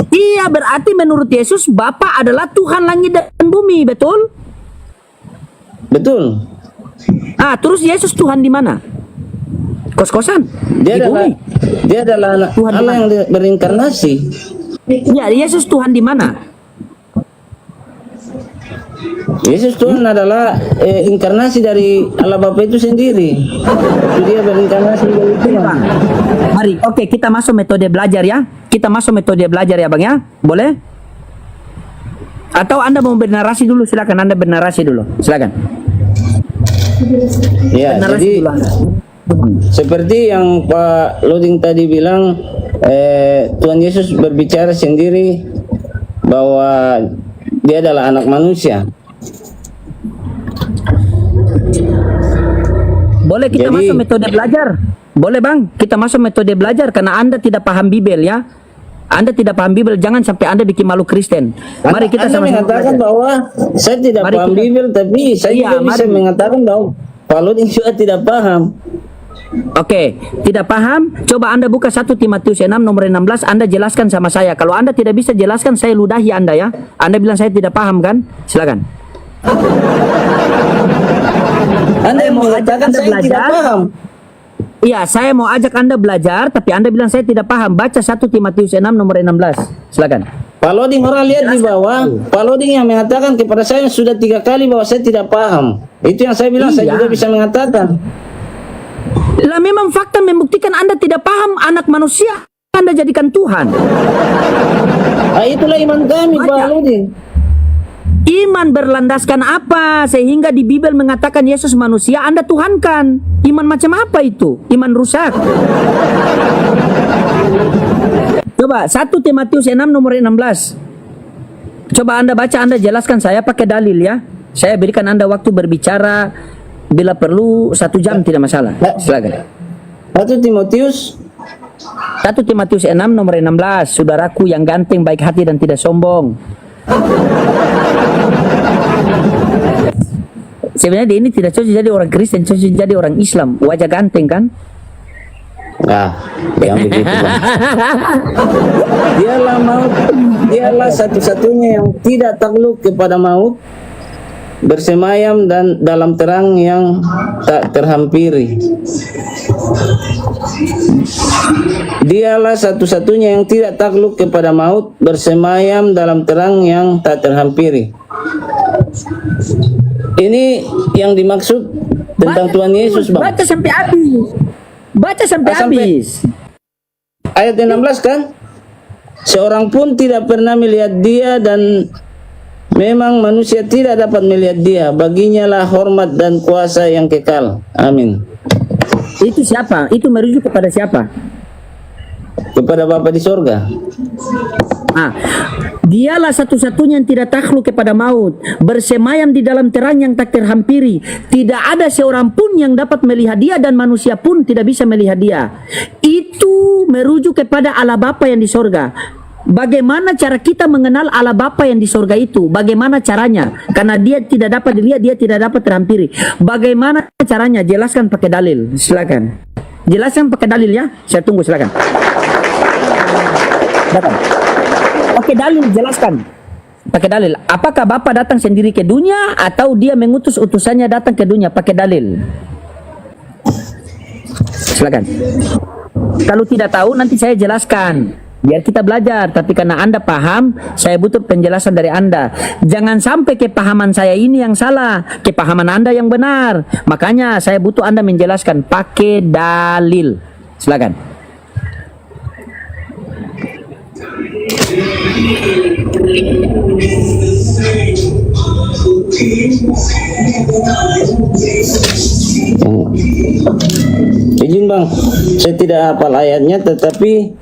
Iya, berarti menurut Yesus Bapa adalah Tuhan langit dan bumi, betul? Betul. Ah, terus Yesus Tuhan di mana? Kos-kosan? Dia Di adalah bumi? dia adalah Tuhan Allah yang berinkarnasi. Ya, Yesus Tuhan di mana? Yesus Tuhan adalah inkarnasi dari Allah Bapa itu sendiri. Itu dia berinkarnasi dari Tuhan. Mari, oke, kita masuk metode belajar ya. Kita masuk metode belajar ya Bang ya. Boleh? Atau Anda mau bernarasi dulu? Silakan Anda bernarasi dulu. Silakan. Ya, Bernarasi jadi dulu Anda. seperti yang Pak Loding tadi bilang, Tuhan Yesus berbicara sendiri bahwa dia adalah anak manusia. Boleh kita Jadi- masuk metode belajar? Boleh Bang, kita masuk metode belajar karena Anda tidak paham Bibel ya. Anda tidak paham Bibel, jangan sampai Anda bikin malu Kristen. Mari kita Anda sama-sama mengatakan belajar. bahwa saya tidak Mari paham kita- Bibel, tapi saya Iya, juga bisa mari. mengatakan bahwa Pak Loding juga tidak paham. Oke, tidak paham? Coba Anda buka 1 Timotius 6 nomor 16, Anda jelaskan sama saya. Kalau Anda tidak bisa jelaskan, saya ludahi Anda ya. Anda bilang saya tidak paham kan? Silakan. Anda Saya mau ajak mengatakan Anda saya tidak belajar. paham. Iya, saya mau ajak Anda belajar, tapi Anda bilang saya tidak paham. Baca 1 Timotius 6 nomor 16. Silakan. Pak Loding, orang lihat di bawah, Pak Loding yang mengatakan kepada saya sudah 3 kali bahwa saya tidak paham. Itu yang saya bilang, saya Iya. juga bisa mengatakan. Lah memang fakta membuktikan Anda tidak paham anak manusia Anda jadikan Tuhan. Itulah iman kami, Baca. Pak Loding. Iman berlandaskan apa? Sehingga di Bibel mengatakan Yesus manusia, Anda tuhankan. Iman macam apa itu? Iman rusak. Coba 1 Timotius 6 nomor 16. Coba Anda baca, Anda jelaskan, saya pakai dalil ya. Saya berikan Anda waktu berbicara, bila perlu 1 jam tidak masalah. Silakan. 1 Timotius 1 Timotius 6 nomor 16. Saudaraku yang ganteng, baik hati dan tidak sombong. Sebenarnya dia ini tidak cocok jadi orang Kristen, cocok jadi orang Islam. Wajah ganteng kan? yang begitu, Bang. Dialah maut, dialah satu-satunya yang tidak takluk kepada maut, bersemayam dan dalam terang yang tak terhampiri. Dialah satu-satunya yang tidak takluk kepada maut, bersemayam dalam terang yang tak terhampiri. Ini yang dimaksud tentang Tuhan Yesus, Bang. Baca sampai habis. Baca sampai habis. Ayat 16 kan? Seorang pun tidak pernah melihat dia dan memang manusia tidak dapat melihat dia. Baginya lah hormat dan kuasa yang kekal. Amin. Itu siapa? Itu merujuk kepada siapa? Kepada Bapa di sorga. Ah, dialah satu-satunya yang tidak takluk kepada maut, bersemayam di dalam terang yang tak terhampiri. Tidak ada seorang pun yang dapat melihat dia dan manusia pun tidak bisa melihat dia. Itu merujuk kepada Allah Bapa yang di sorga. Bagaimana cara kita mengenal Allah Bapa yang di sorga itu? Bagaimana caranya? Karena dia tidak dapat dilihat, dia tidak dapat terhampiri. Bagaimana caranya? Jelaskan pakai dalil. Silakan. Jelaskan pakai dalil ya. Saya tunggu, silakan. Datang. Pakai dalil, jelaskan. Pakai dalil. Apakah Bapa datang sendiri ke dunia atau dia mengutus utusannya datang ke dunia? Pakai dalil. Silakan. Kalau tidak tahu nanti saya jelaskan. Biar kita belajar, tapi karena Anda paham, saya butuh penjelasan dari Anda. Jangan sampai kepahaman saya ini yang salah, kepahaman Anda yang benar. Makanya saya butuh Anda menjelaskan pakai dalil. Silakan. Izin Bang, saya tidak hafal ayatnya, tetapi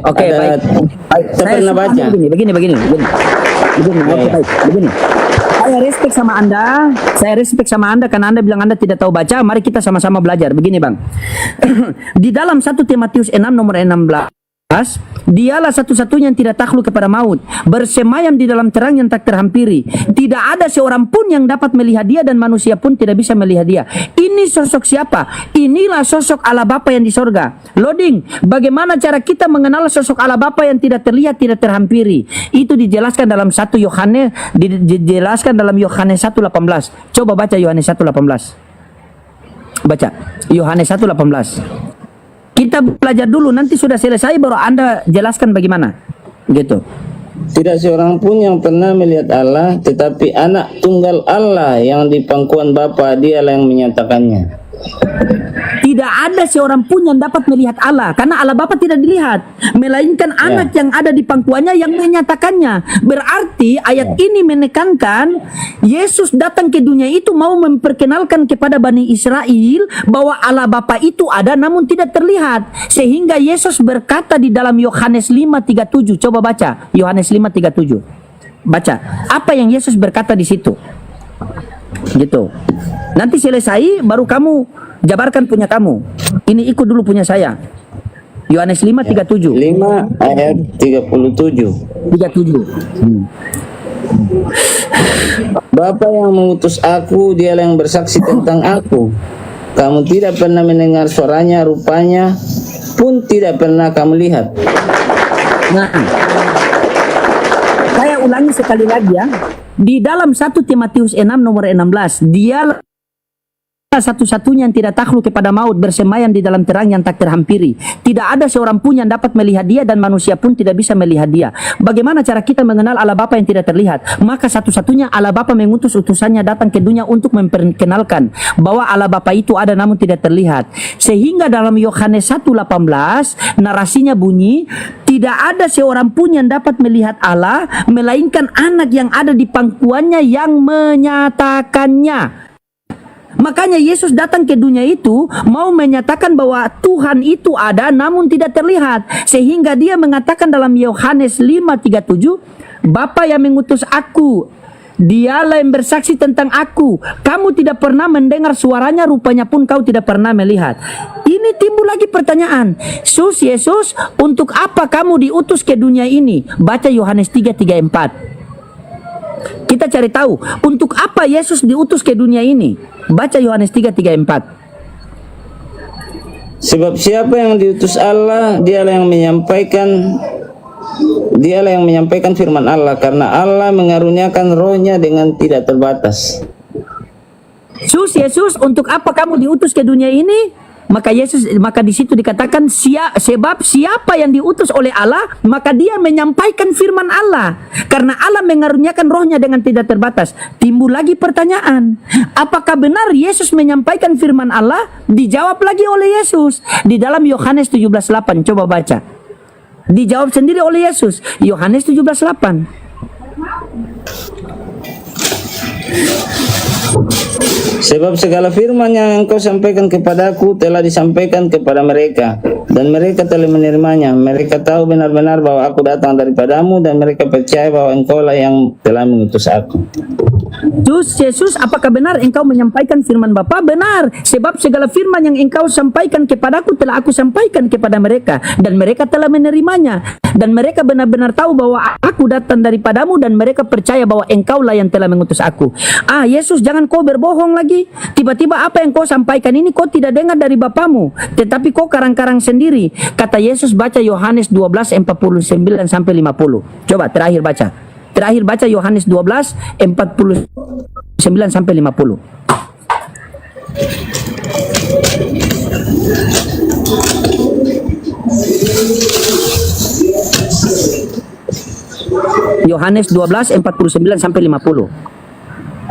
Oke, baik. Saya pernah baca. Begini. Begini. Oke, baik. Begini. Saya respect sama Anda karena Anda bilang Anda tidak tahu baca. Mari kita sama-sama belajar. Begini, Bang. Di dalam 1 Timotius 6 nomor 16, dialah satu-satunya yang tidak takluk kepada maut, bersemayam di dalam terang yang tak terhampiri. Tidak ada seorang pun yang dapat melihat dia dan manusia pun tidak bisa melihat dia. Ini sosok siapa? Inilah sosok Allah Bapa yang di sorga. Loading, bagaimana cara kita mengenal sosok Allah Bapa yang tidak terlihat, tidak terhampiri? Itu dijelaskan dalam 1 Yohanes, dijelaskan dalam Yohanes 1:18. Coba baca Yohanes 1:18. Baca Yohanes 1:18. Kita belajar dulu, nanti sudah selesai baru Anda jelaskan bagaimana. Gitu. Tidak seorang pun yang pernah melihat Allah, tetapi anak tunggal Allah yang di pangkuan Bapa, dialah yang menyatakannya. Tidak ada seorang pun yang dapat melihat Allah, karena Allah Bapa tidak dilihat, melainkan anak yang ada di pangkuannya yang menyatakannya. Berarti ayat ini menekankan Yesus datang ke dunia itu mau memperkenalkan kepada Bani Israel bahwa Allah Bapa itu ada namun tidak terlihat. Sehingga Yesus berkata di dalam Yohanes 5:37. Coba baca Yohanes 5:37. Baca apa yang Yesus berkata di situ. Gitu. Nanti selesai baru kamu jabarkan punya kamu. Ini ikut dulu punya saya. Yohanes 5:37. 5 ayat 37. Bapa yang mengutus aku, dialah yang bersaksi tentang aku. Kamu tidak pernah mendengar suaranya, rupanya pun tidak pernah kamu lihat. Nah, saya ulangi sekali lagi ya. Di dalam 1 Timotius 6 nomor 16, dialah satu-satunya yang tidak takluk kepada maut, bersemayam di dalam terang yang tak terhampiri. Tidak ada seorang pun yang dapat melihat dia dan manusia pun tidak bisa melihat dia. Bagaimana cara kita mengenal Allah Bapa yang tidak terlihat? Maka satu-satunya Allah Bapa mengutus utusannya datang ke dunia untuk memperkenalkan bahwa Allah Bapa itu ada namun tidak terlihat. Sehingga dalam Yohanes 1:18 narasinya bunyi, tidak ada seorang pun yang dapat melihat Allah, melainkan anak yang ada di pangkuannya yang menyatakannya. Makanya Yesus datang ke dunia itu mau menyatakan bahwa Tuhan itu ada namun tidak terlihat. Sehingga dia mengatakan dalam Yohanes 5:37, Bapa yang mengutus aku, dialah yang bersaksi tentang aku. Kamu tidak pernah mendengar suaranya, rupanya pun kau tidak pernah melihat. Ini timbul lagi pertanyaan. Yesus, untuk apa kamu diutus ke dunia ini? Baca Yohanes 3:3-4. Kita cari tahu, untuk apa Yesus diutus ke dunia ini? Baca Yohanes 3:3-4. Sebab siapa yang diutus Allah, dialah yang menyampaikan firman Allah, karena Allah mengaruniakan rohnya dengan tidak terbatas. Yesus, untuk apa kamu diutus ke dunia ini? Maka di situ dikatakan sebab siapa yang diutus oleh Allah, maka dia menyampaikan firman Allah. Karena Allah mengaruniakan rohnya dengan tidak terbatas. Timbul lagi pertanyaan, apakah benar Yesus menyampaikan firman Allah? Dijawab lagi oleh Yesus di dalam Yohanes 17:8. Coba baca. Dijawab sendiri oleh Yesus, Yohanes 17:8. Sebab segala firman yang engkau sampaikan kepadaku telah disampaikan kepada mereka, dan mereka telah menerimanya. Mereka tahu benar-benar bahwa aku datang daripadamu, dan mereka percaya bahwa engkau lah yang telah mengutus aku. Yesus, apakah benar engkau menyampaikan firman Bapa? Benar, sebab segala firman yang engkau sampaikan kepadaku telah aku sampaikan kepada mereka, dan mereka telah menerimanya. Dan mereka benar-benar tahu bahwa aku datang daripadamu, dan mereka percaya bahwa engkau lah yang telah mengutus aku. Yesus, jangan kau berbohong lagi. Tiba-tiba apa yang kau sampaikan ini kau tidak dengar dari Bapamu, tetapi kau karang-karang sendiri. Kata Yesus, baca Yohanes 12:49 sampai 50. Coba terakhir baca. Terakhir baca Yohanes 12:49 sampai 50. Yohanes 12:49 sampai 50.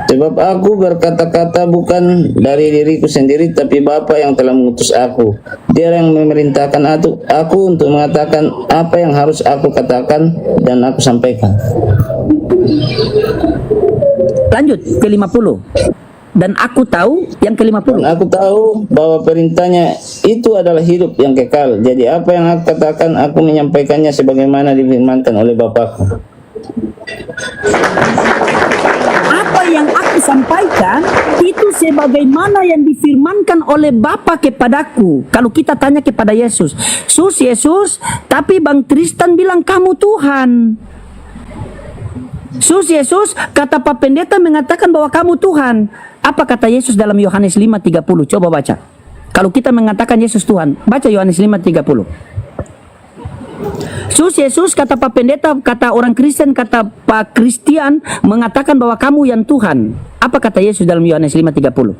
Sebab aku berkata-kata bukan dari diriku sendiri, tapi Bapa yang telah mengutus aku. Dia yang memerintahkan aku untuk mengatakan apa yang harus aku katakan dan aku sampaikan. Lanjut ke 50. Dan aku tahu yang ke 50. Dan aku tahu bahwa perintahnya itu adalah hidup yang kekal. Jadi apa yang aku katakan, aku menyampaikannya sebagaimana difirmankan oleh Bapakku. Apa yang aku sampaikan itu sebagaimana yang difirmankan oleh Bapa kepadaku. Kalau kita tanya kepada Yesus, Yesus, tapi Bang Tristan bilang kamu Tuhan. Yesus, kata Pak Pendeta mengatakan bahwa kamu Tuhan. Apa kata Yesus dalam Yohanes 5:30? Coba baca. Kalau kita mengatakan Yesus Tuhan, baca Yohanes 5:30. Yesus, kata Pak Pendeta, kata orang Kristen, kata Pak Kristian mengatakan bahwa kamu yang Tuhan. Apa kata Yesus dalam Yohanes 5:30?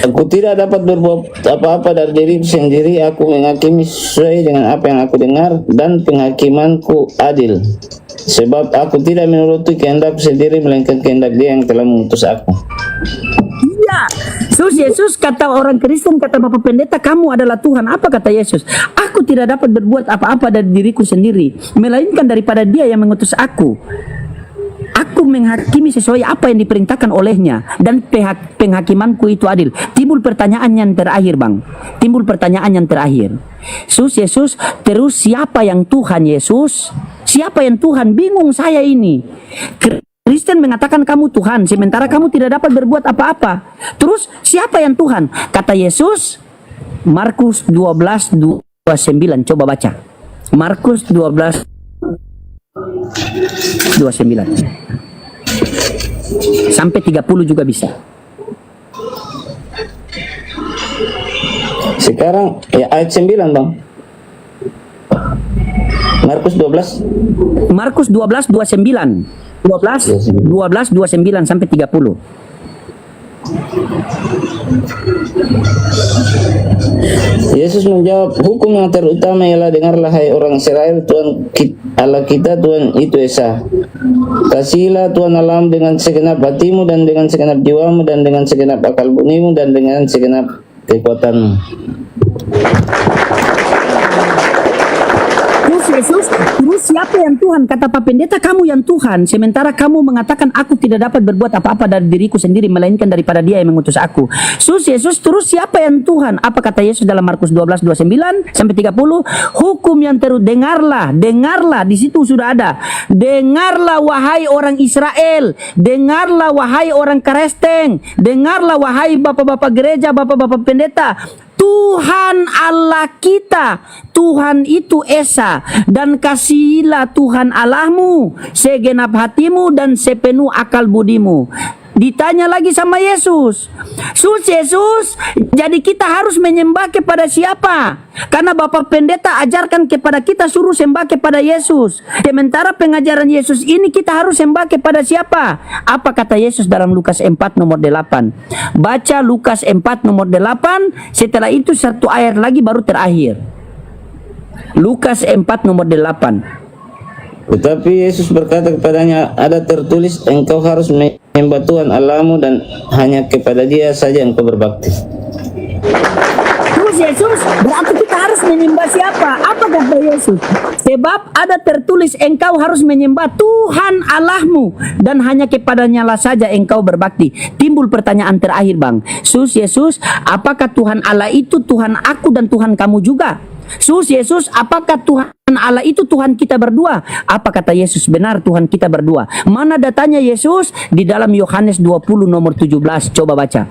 Aku tidak dapat berbuat apa-apa dari diriku sendiri. Aku menghakimi sesuai dengan apa yang aku dengar, dan penghakimanku adil. Sebab aku tidak menuruti kehendakku sendiri, melainkan kehendak Dia yang telah mengutus aku. Iya. Yesus, kata orang Kristen, kata Bapak Pendeta, kamu adalah Tuhan. Apa kata Yesus? Aku tidak dapat berbuat apa-apa dari diriku sendiri, melainkan daripada Dia yang mengutus aku. Aku menghakimi sesuai apa yang diperintahkan olehnya, dan penghakimanku itu adil. Timbul pertanyaan yang terakhir, Bang. Timbul pertanyaan yang terakhir. Yesus, terus siapa yang Tuhan, Yesus? Siapa yang Tuhan? Bingung saya ini. Kristen mengatakan kamu Tuhan, sementara kamu tidak dapat berbuat apa-apa. Terus siapa yang Tuhan? Kata Yesus, Markus 12:29. Coba baca. Markus 12:29 sampai 30 juga bisa. Sekarang ya ayat 9, Bang. Markus 12:29 sampai 30. Yesus menjawab, hukum yang terutama ialah, dengarlah hai orang Israel, Tuhan Allah kita, Tuhan itu Esa. Kasihilah Tuhan Allahmu dengan segenap hatimu, dan dengan segenap jiwamu, dan dengan segenap akal bunimu, dan dengan segenap kekuatanmu. Yesus, terus siapa yang Tuhan? Kata Pak Pendeta, kamu yang Tuhan, sementara kamu mengatakan aku tidak dapat berbuat apa-apa dari diriku sendiri, melainkan daripada Dia yang mengutus aku. Yesus, terus siapa yang Tuhan? Apa kata Yesus dalam Markus 12:29 sampai 30? Hukum yang dengarlah, di situ sudah ada. Dengarlah wahai orang Israel, dengarlah wahai orang Kristen, dengarlah wahai bapak-bapak gereja, bapak-bapak pendeta. Tuhan Allah kita, Tuhan itu Esa, dan kasihilah Tuhan Allahmu segenap hatimu dan sepenuh akal budimu. Ditanya lagi sama Yesus, Yesus, jadi kita harus menyembah kepada siapa? Karena Bapak Pendeta ajarkan kepada kita suruh sembah kepada Yesus. Sementara pengajaran Yesus ini kita harus sembah kepada siapa? Apa kata Yesus dalam Lukas 4 nomor 8? Baca Lukas 4 nomor 8, setelah itu satu ayat lagi baru terakhir. Lukas 4 nomor 8. Tetapi Yesus berkata kepadanya, ada tertulis, engkau harus menyembah Tuhan Allahmu dan hanya kepada Dia saja engkau berbakti. Terus Yesus, berarti kita harus menyembah siapa? Apa kata Yesus? Sebab ada tertulis, engkau harus menyembah Tuhan Allahmu dan hanya kepadanya lah saja engkau berbakti. Timbul pertanyaan terakhir, Bang. Yesus, apakah Tuhan Allah itu Tuhan aku dan Tuhan kamu juga? Yesus, apakah Tuhan Allah itu Tuhan kita berdua? Apa kata Yesus? Benar, Tuhan kita berdua. Mana datanya Yesus? Di dalam Yohanes 20 nomor 17. Coba baca.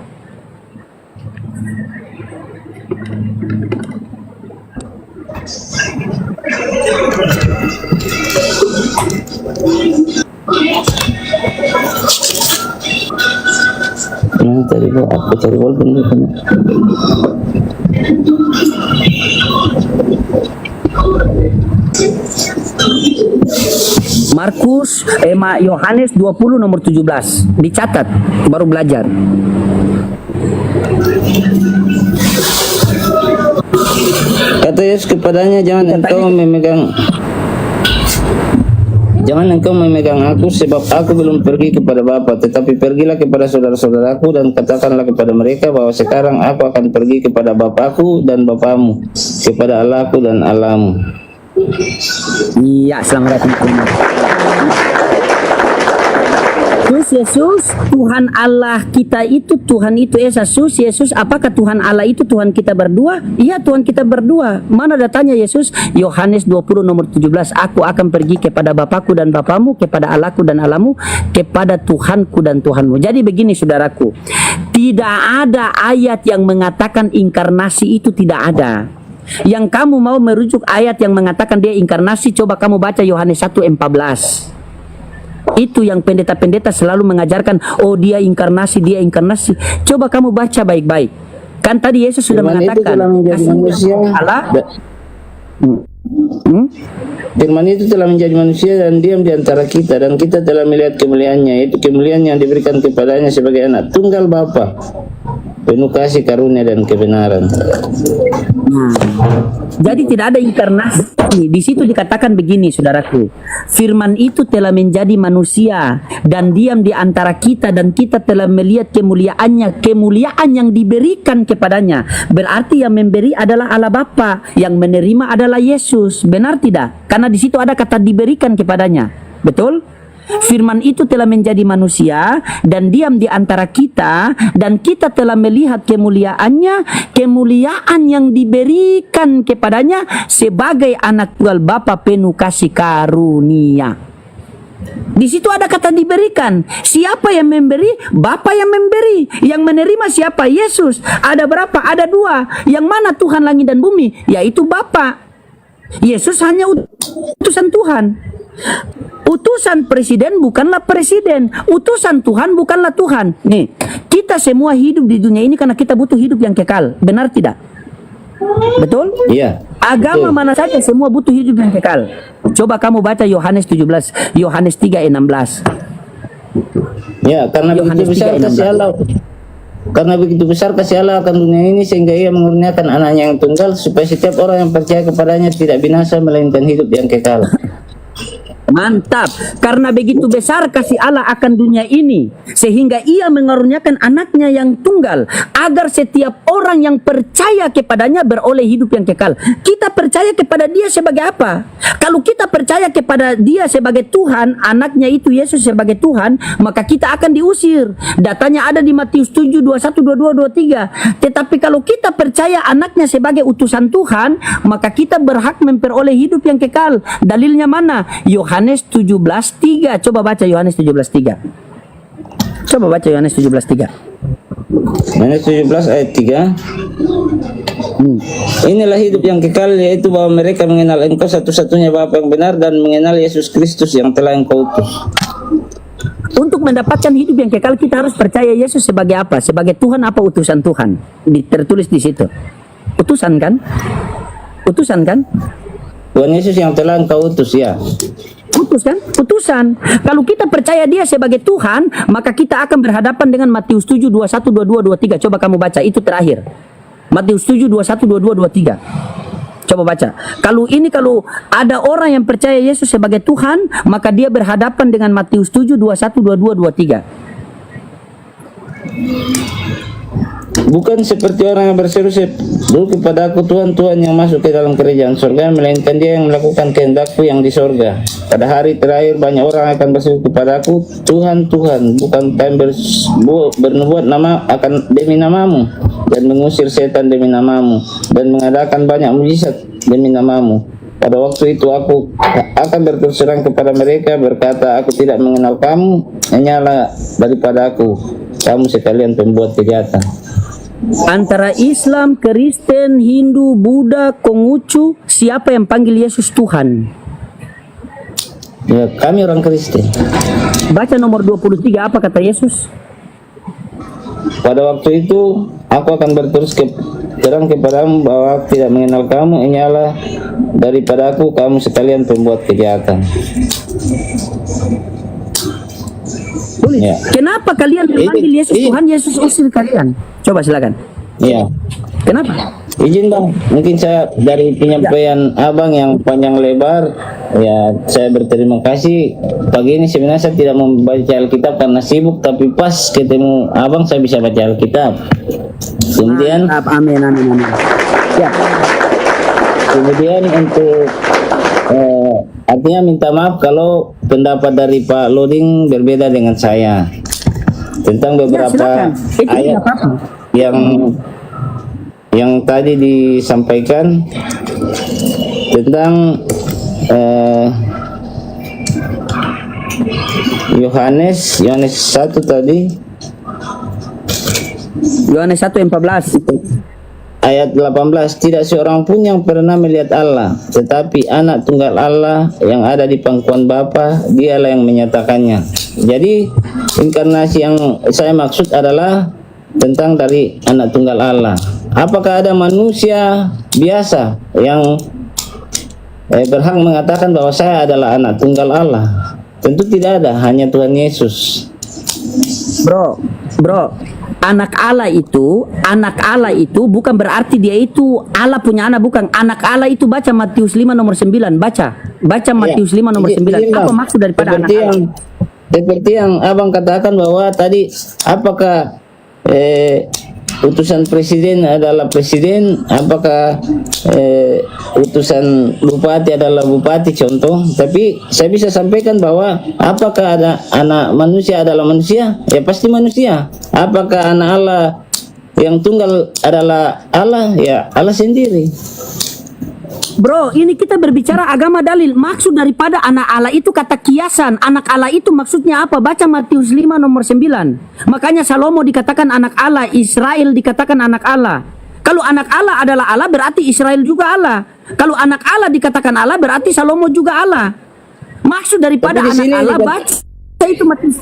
Tadi aku cari walaupun Markus, Yohanes 20 nomor 17. Dicatat, baru belajar. Kata Yesus kepadanya, jangan engkau memegang aku, sebab aku belum pergi kepada Bapa, tetapi pergilah kepada saudara-saudaraku dan katakanlah kepada mereka bahwa sekarang aku akan pergi kepada Bapakku dan Bapamu, kepada Allahku dan Allahmu. Iya, selamat datang. Yesus, Tuhan Allah kita itu, Tuhan itu Yesus, apakah Tuhan Allah itu Tuhan kita berdua? Iya, Tuhan kita berdua. Mana datanya Yesus? Yohanes 20 nomor 17. Aku akan pergi kepada Bapakku dan Bapamu, kepada Allahku dan Allahmu, kepada Tuhanku dan Tuhanmu. Jadi begini saudaraku, tidak ada ayat yang mengatakan inkarnasi itu, tidak ada. Yang kamu mau merujuk ayat yang mengatakan dia inkarnasi, coba kamu baca Yohanes 1:14. Itu yang pendeta-pendeta selalu mengajarkan, oh dia inkarnasi. Coba kamu baca baik-baik. Kan tadi Yesus sudah mengatakan, Allah. Firman itu telah menjadi manusia dan diam di antara kita, dan kita telah melihat kemuliaannya, yaitu kemuliaan yang diberikan kepadanya sebagai anak tunggal Bapa, penuh kasih karunia dan kebenaran. Jadi tidak ada inkarnasi. Di situ dikatakan begini saudaraku, firman itu telah menjadi manusia dan diam di antara kita, dan kita telah melihat kemuliaannya, kemuliaan yang diberikan kepadanya. Berarti yang memberi adalah Allah Bapa, yang menerima adalah Yesus. Benar tidak? Karena di situ ada kata diberikan kepadanya. Betul? Firman itu telah menjadi manusia dan diam di antara kita, dan kita telah melihat kemuliaannya, kemuliaan yang diberikan kepadanya sebagai anak tunggal Bapa penuh kasih karunia. Di situ ada kata diberikan. Siapa yang memberi? Bapa yang memberi. Yang menerima siapa? Yesus. Ada berapa? Ada 2. Yang mana Tuhan langit dan bumi? Yaitu Bapa. Yesus hanya utusan Tuhan. Utusan presiden bukanlah presiden. Utusan Tuhan bukanlah Tuhan. Nih, kita semua hidup di dunia ini karena kita butuh hidup yang kekal. Benar tidak? Betul? Iya. Agama betul. mana saja semua butuh hidup yang kekal. Coba kamu baca Yohanes 17, Yohanes 3:16. Ya, karena begitu besar kasih Allah. Karena begitu besar kasih Allah akan dunia ini, sehingga Ia mengurniakan anaknya yang tunggal, supaya setiap orang yang percaya kepadanya tidak binasa melainkan hidup yang kekal. Mantap, karena begitu besar kasih Allah akan dunia ini, sehingga Ia mengaruniakan anaknya yang tunggal, agar setiap orang yang percaya kepadanya beroleh hidup yang kekal. Kita percaya kepada Dia sebagai apa? Kalau kita percaya kepada Dia sebagai Tuhan, anaknya itu Yesus sebagai Tuhan, maka kita akan diusir. Datanya ada di Matius 7, 21, 22, 23. Tetapi kalau kita percaya anaknya sebagai utusan Tuhan, maka kita berhak memperoleh hidup yang kekal. Dalilnya mana? Yohanes 17:3. Coba baca Yohanes 17:3. Coba baca Yohanes 17:3. Yohanes 17 ayat 3. Inilah hidup yang kekal, yaitu bahwa mereka mengenal Engkau satu-satunya Bapa yang benar, dan mengenal Yesus Kristus yang telah Engkau utus. Untuk mendapatkan hidup yang kekal kita harus percaya Yesus sebagai apa? Sebagai Tuhan apa utusan Tuhan? Tertulis di situ. Utusan kan? Utusan kan? Tuhan Yesus yang telah engkau utus, ya. Utus kan? Utusan. Kalau kita percaya dia sebagai Tuhan, maka kita akan berhadapan dengan Matius 7, 21, 22, 23. Coba kamu baca, itu terakhir. Matius 7, 21, 22, 23. Coba baca. Kalau ada orang yang percaya Yesus sebagai Tuhan, maka dia berhadapan dengan Matius 7, 21, 22, 23. Bukan seperti orang yang berseru-seru kepada aku, Tuhan, Tuhan, yang masuk ke dalam kerajaan surga, melainkan dia yang melakukan kehendakku yang di surga. Pada hari terakhir banyak orang akan berseru kepada aku, Tuhan, Tuhan, bukan kami bernubuat demi namamu, dan mengusir setan demi namamu, dan mengadakan banyak mujizat demi namamu. Pada waktu itu aku akan berterus terang kepada mereka, berkata, aku tidak mengenal kamu, hanyalah daripada aku, kamu sekalian pembuat kejahatan. Antara Islam, Kristen, Hindu, Buddha, Konghucu, siapa yang panggil Yesus Tuhan? Ya, kami orang Kristen. Baca nomor 23, apa kata Yesus? Pada waktu itu aku akan berterus terang kepadamu bahwa aku tidak mengenal kamu, hanyalah daripada aku, kamu sekalian pembuat kejahatan. Tulis. Ya. Kenapa kalian memanggil Yesus Tuhan, Yesus usir kalian? Coba silakan. Iya. Kenapa? Izin bang, mungkin saya dari penyampaian abang yang panjang lebar, ya saya berterima kasih. Pagi ini sebenarnya saya tidak membaca Alkitab karena sibuk, tapi pas ketemu abang saya bisa baca Alkitab. Kemudian, Amin. Ya. kemudian untuk artinya minta maaf kalau pendapat dari Pak Loding berbeda dengan saya tentang beberapa ayat yang tadi disampaikan tentang Yohanes 1 tadi, Yohanes 1:14. ayat 18, tidak seorang pun yang pernah melihat Allah, tetapi anak tunggal Allah yang ada di pangkuan Bapa, dialah yang menyatakannya. Jadi inkarnasi yang saya maksud adalah tentang dari anak tunggal Allah. Apakah ada manusia biasa yang berhak mengatakan bahwa saya adalah anak tunggal Allah? Tentu tidak ada, hanya Tuhan Yesus. Bro, anak Allah itu bukan berarti dia itu Allah punya anak, bukan. Anak Allah itu baca Matius 5 nomor 9, baca Matius 5 nomor 9. Apa maksud daripada anak Allah? Seperti yang abang katakan bahwa tadi, apakah utusan presiden adalah presiden, apakah utusan bupati adalah bupati, contoh. Tapi saya bisa sampaikan bahwa apakah ada anak manusia adalah manusia? Ya pasti manusia. Apakah anak Allah yang tunggal adalah Allah? Ya Allah sendiri. Bro, ini kita berbicara agama dalil. Maksud daripada anak Allah itu kata kiasan. Anak Allah itu maksudnya apa? Baca Matius 5 nomor 9. Makanya Salomo dikatakan anak Allah, Israel dikatakan anak Allah. Kalau anak Allah adalah Allah, berarti Israel juga Allah. Kalau anak Allah dikatakan Allah, berarti Salomo juga Allah. Maksud daripada anak Allah, baca itu Matius.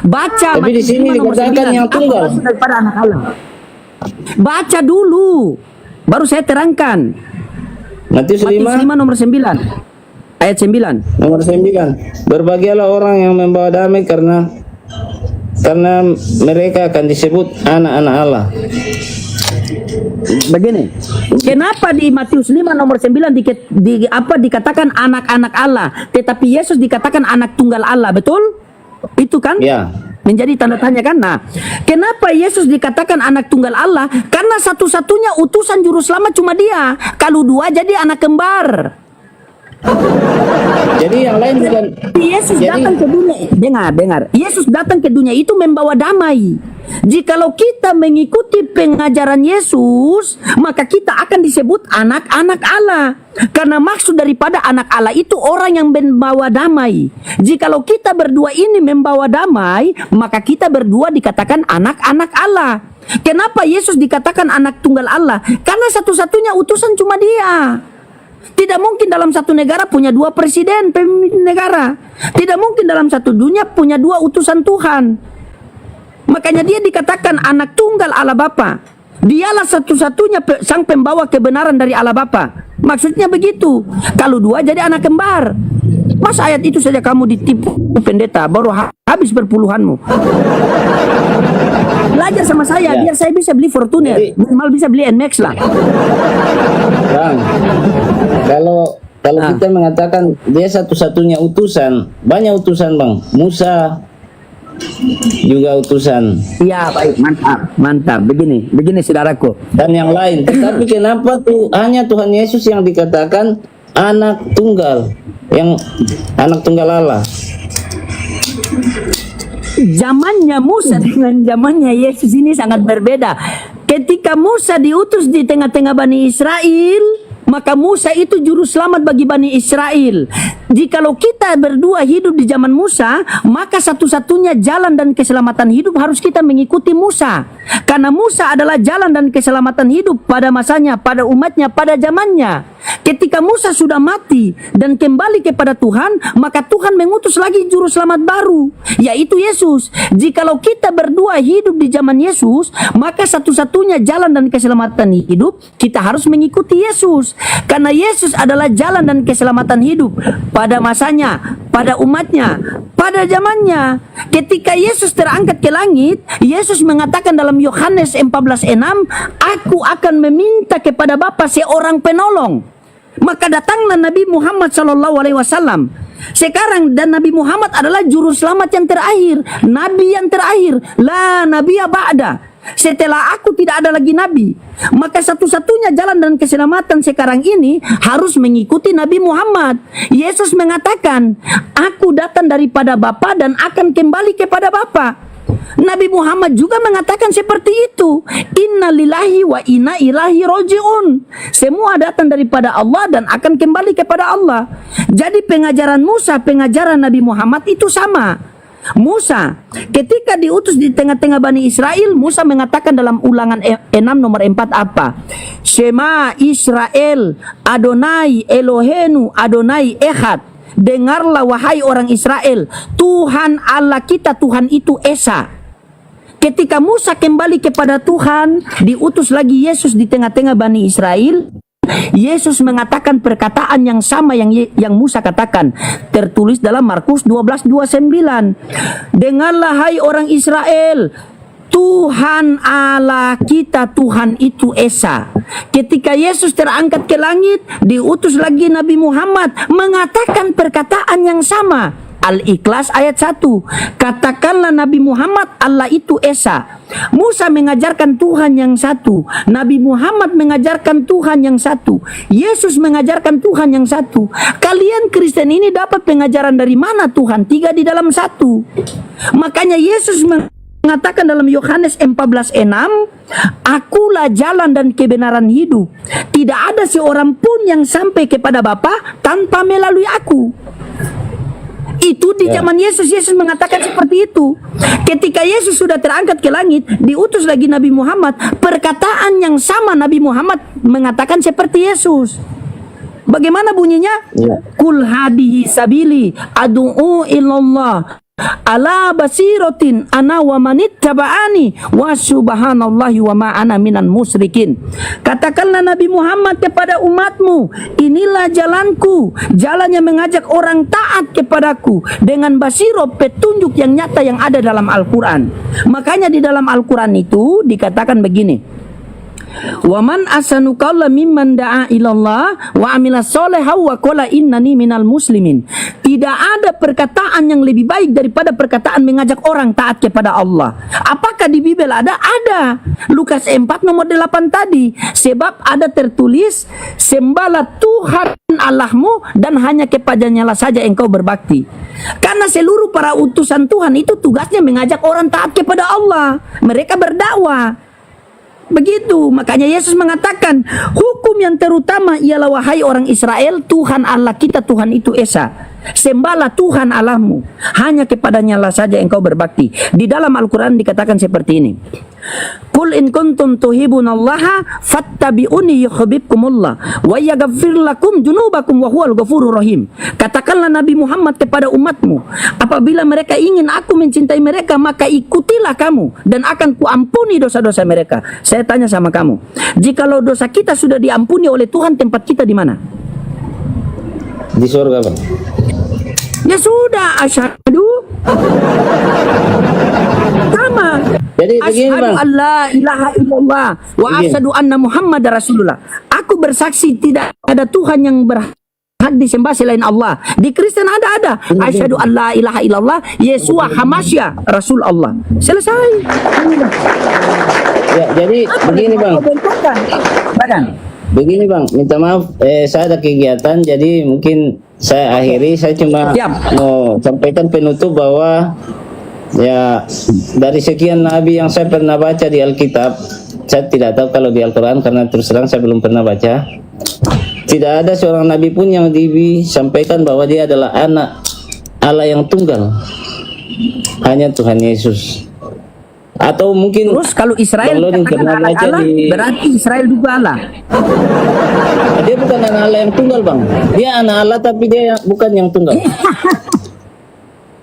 Baca tapi Matius 5 nomor 9. Yang tunggal. Apa maksud daripada anak Allah? Baca dulu, baru saya terangkan. Matius 5 nomor 9 ayat 9. Nomor 9. Berbahagialah orang yang membawa damai karena mereka akan disebut anak-anak Allah. Begini, kenapa di Matius 5 nomor 9 dikatakan anak-anak Allah, tetapi Yesus dikatakan anak tunggal Allah, betul? Itu kan? Ya. Menjadi tanda tanya kan? Nah, kenapa Yesus dikatakan anak tunggal Allah? Karena satu-satunya utusan juru selamat cuma dia. Kalau dua jadi anak kembar. Jadi yang lain bukan. Yesus datang ke dunia. Dengar. Yesus datang ke dunia itu membawa damai. Jikalau kita mengikuti pengajaran Yesus, maka kita akan disebut anak-anak Allah. Karena maksud daripada anak Allah itu orang yang membawa damai. Jikalau kita berdua ini membawa damai, maka kita berdua dikatakan anak-anak Allah. Kenapa Yesus dikatakan anak tunggal Allah? Karena satu-satunya utusan cuma dia. Tidak mungkin dalam satu negara punya dua presiden, pemimpin negara. Tidak mungkin dalam satu dunia punya dua utusan Tuhan. Makanya dia dikatakan anak tunggal Allah Bapa. Dialah satu-satunya sang pembawa kebenaran dari Allah Bapa. Maksudnya begitu. Kalau dua jadi anak kembar. Mas ayat itu saja kamu ditipu pendeta, baru habis berpuluhanmu. Belajar sama saya, biar saya bisa beli Fortuner, minimal bisa beli NMAX lah. Bang, kalau kita mengatakan dia satu-satunya utusan, banyak utusan bang. Musa juga utusan. Iya baik, mantap. Begini saudaraku. Dan yang lain. Tetapi kenapa tuh hanya Tuhan Yesus yang dikatakan anak tunggal, yang anak tunggal Allah? Zamannya Musa dengan zamannya Yesus ini sangat berbeda. Ketika Musa diutus di tengah-tengah Bani Israel, maka Musa itu juru selamat bagi Bani Israel. Jikalau kita berdua hidup di zaman Musa, maka satu-satunya jalan dan keselamatan hidup harus kita mengikuti Musa. Karena Musa adalah jalan dan keselamatan hidup pada masanya, pada umatnya, pada zamannya. Ketika Musa sudah mati dan kembali kepada Tuhan, maka Tuhan mengutus lagi juru selamat baru, yaitu Yesus. Jikalau kita berdua hidup di zaman Yesus, maka satu-satunya jalan dan keselamatan hidup kita harus mengikuti Yesus. Karena Yesus adalah jalan dan keselamatan hidup pada masanya, pada umatnya, pada zamannya. Ketika Yesus terangkat ke langit, Yesus mengatakan dalam Yohanes 14:6, "Aku akan meminta kepada Bapa seorang penolong." Maka datanglah Nabi Muhammad SAW. Sekarang dan Nabi Muhammad adalah juru selamat yang terakhir, Nabi yang terakhir. La nabiyya ba'da. Setelah aku tidak ada lagi Nabi. Maka satu-satunya jalan dan keselamatan sekarang ini harus mengikuti Nabi Muhammad. Yesus mengatakan, "Aku datang daripada Bapa dan akan kembali kepada Bapa." Nabi Muhammad juga mengatakan seperti itu. Inna lillahi wa inna ilaihi roji'un. Semua datang daripada Allah dan akan kembali kepada Allah. Jadi pengajaran Musa, pengajaran Nabi Muhammad itu sama. Musa ketika diutus di tengah-tengah Bani Israel, Musa mengatakan dalam Ulangan 6 nomor 4 apa? Shema Israel, Adonai Elohenu, Adonai Echad. Dengarlah wahai orang Israel, Tuhan Allah kita, Tuhan itu Esa. Ketika Musa kembali kepada Tuhan, diutus lagi Yesus di tengah-tengah Bani Israel. Yesus mengatakan perkataan yang sama yang Musa katakan, tertulis dalam Markus 12:29. Dengarlah hai orang Israel, Tuhan Allah kita, Tuhan itu Esa. Ketika Yesus terangkat ke langit, diutus lagi Nabi Muhammad mengatakan perkataan yang sama. Al-Ikhlas ayat 1. Katakanlah Nabi Muhammad Allah itu Esa. Musa mengajarkan Tuhan yang satu, Nabi Muhammad mengajarkan Tuhan yang satu, Yesus mengajarkan Tuhan yang satu. Kalian Kristen ini dapat pengajaran dari mana Tuhan tiga di dalam satu? Makanya Yesus mengatakan dalam Yohanes 14:6, "Akulah jalan dan kebenaran hidup. Tidak ada seorang pun yang sampai kepada Bapa tanpa melalui aku." Itu di zaman Yesus mengatakan seperti itu. Ketika Yesus sudah terangkat ke langit, diutus lagi Nabi Muhammad, perkataan yang sama Nabi Muhammad mengatakan seperti Yesus. Bagaimana bunyinya? Kul hadihi sabili adu'u ilallah ala basiratin ana wa manittaba'ani wa subhanallahi wa ma ana minan musyrikin. Katakanlah Nabi Muhammad kepada umatmu, inilah jalanku, jalan yang mengajak orang taat kepadaku dengan basiro, petunjuk yang nyata yang ada dalam Al-Quran. Makanya di dalam Al-Quran itu dikatakan begini, "Waman asanu qawla mimman da'a ilallah wa amila sholihan wa qala innani minal muslimin." Tidak ada perkataan yang lebih baik daripada perkataan mengajak orang taat kepada Allah. Apakah di Bibel ada? Ada. Lukas 4 nomor 8 tadi. Sebab ada tertulis, "Sembahlah Tuhan Allahmu dan hanya kepadanya lah saja engkau berbakti." Karena seluruh para utusan Tuhan itu tugasnya mengajak orang taat kepada Allah. Mereka berdakwah. Begitu, makanya Yesus mengatakan, hukum yang terutama ialah wahai orang Israel, Tuhan Allah kita, Tuhan itu Esa. Sembahlah Tuhan Allahmu, hanya kepadanya lah saja engkau berbakti. Di dalam Al-Quran dikatakan seperti ini. Qul in kuntum tuhibbunallaha fattabi'uni yuhibbukumullah wa yaghfir lakum dzunubakum wa huwal ghafurur rahim. Katakanlah Nabi Muhammad kepada umatmu, apabila mereka ingin aku mencintai mereka, maka ikutilah kamu dan akan kuampuni dosa-dosa mereka. Saya tanya sama kamu, jikalau dosa kita sudah diampuni oleh Tuhan, tempat kita di mana? Di surga, Bang. Ya sudah, asyhadu sama. Jadi begini, Asyhadu Bang. an la ilaha illallah wa Begini. asyhadu anna Muhammad Rasulullah. Aku bersaksi tidak ada Tuhan yang berhak disembah selain Allah. Di Kristen ada. Asyhadu an la ilaha illallah Yesua Hamasya Rasul Allah. Selesai. Ya, jadi begini, Bang. Badan. Begini, Bang, minta maaf, saya ada kegiatan, jadi mungkin saya akhiri. Saya cuma Siap. mau sampaikan penutup bahwa ya dari sekian nabi yang saya pernah baca di Alkitab, saya tidak tahu kalau di Al-Quran karena terus terang saya belum pernah baca. Tidak ada seorang nabi pun yang disampaikan bahwa dia adalah anak Allah yang tunggal, hanya Tuhan Yesus. Atau mungkin Terus kalau Israel Bang Loding dikatakan pernah anak baca Allah, di- berarti Israel juga Allah. dia bukan anak Allah yang tunggal, Bang. Dia anak Allah tapi dia bukan yang tunggal.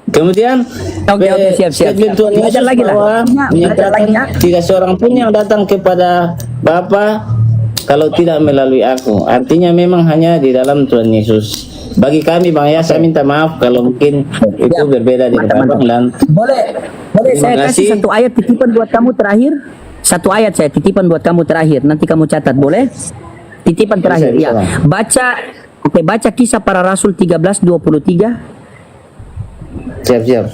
Kemudian Oke, siap. statement Tuhan Belajar Yesus lagi lah. bahwa Belajar menyatakan lagi ya. tidak seorang pun yang datang kepada Bapa kalau tidak melalui aku. Artinya memang hanya di dalam Tuhan Yesus. Bagi kami, Bang, ya, saya minta maaf kalau mungkin itu berbeda dengan Mantap. Abang dan Boleh Terima saya kasih kasih. satu ayat titipan buat kamu terakhir. Satu ayat saya titipan buat kamu terakhir. Nanti kamu catat, boleh? Titipan terakhir. bisa, Ya. Bang. Baca Kisah Para Rasul 13:23. siap-siap.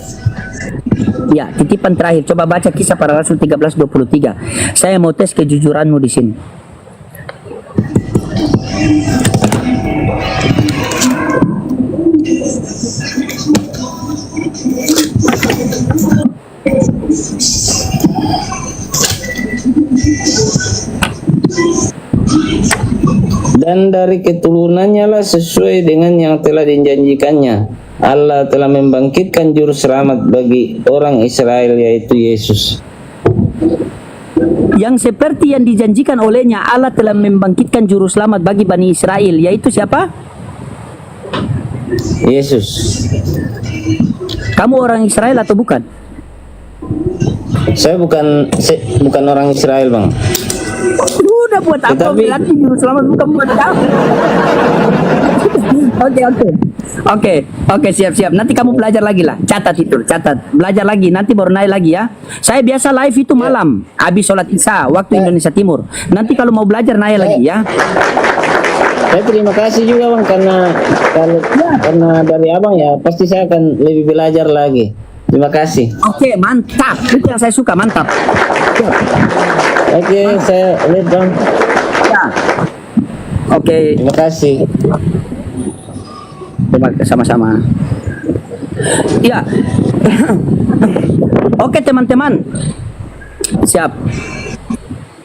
Ya, titipan terakhir. Coba baca Kisah Para Rasul 13:23. Saya mau tes kejujuranmu di sini. Dan dari keturunannya lah sesuai dengan yang telah dijanjikannya, Allah telah membangkitkan juru selamat bagi orang Israel, yaitu Yesus. Yang seperti yang dijanjikan olehnya, Allah telah membangkitkan juru selamat bagi Bani Israel, yaitu siapa? Yesus. Kamu orang Israel atau bukan? Saya bukan orang Israel, Bang. Udah buat apa Tetapi- berarti juru selamat bukan buat kamu. Oke, siap. Nanti kamu belajar lagi lah. Catat. Belajar lagi, nanti baru naik lagi ya. Saya biasa live itu malam, habis sholat Isya, waktu Indonesia Timur. Nanti kalau mau belajar naik lagi ya. Saya terima kasih juga, Bang, karena dari Abang ya pasti saya akan lebih belajar lagi. Terima kasih. Oke, mantap. Itu yang saya suka, mantap. Siap. Oke, saya lihat, Bang. Ya. Oke, Terima kasih. sama-sama. Ya. Oke, teman-teman. Siap.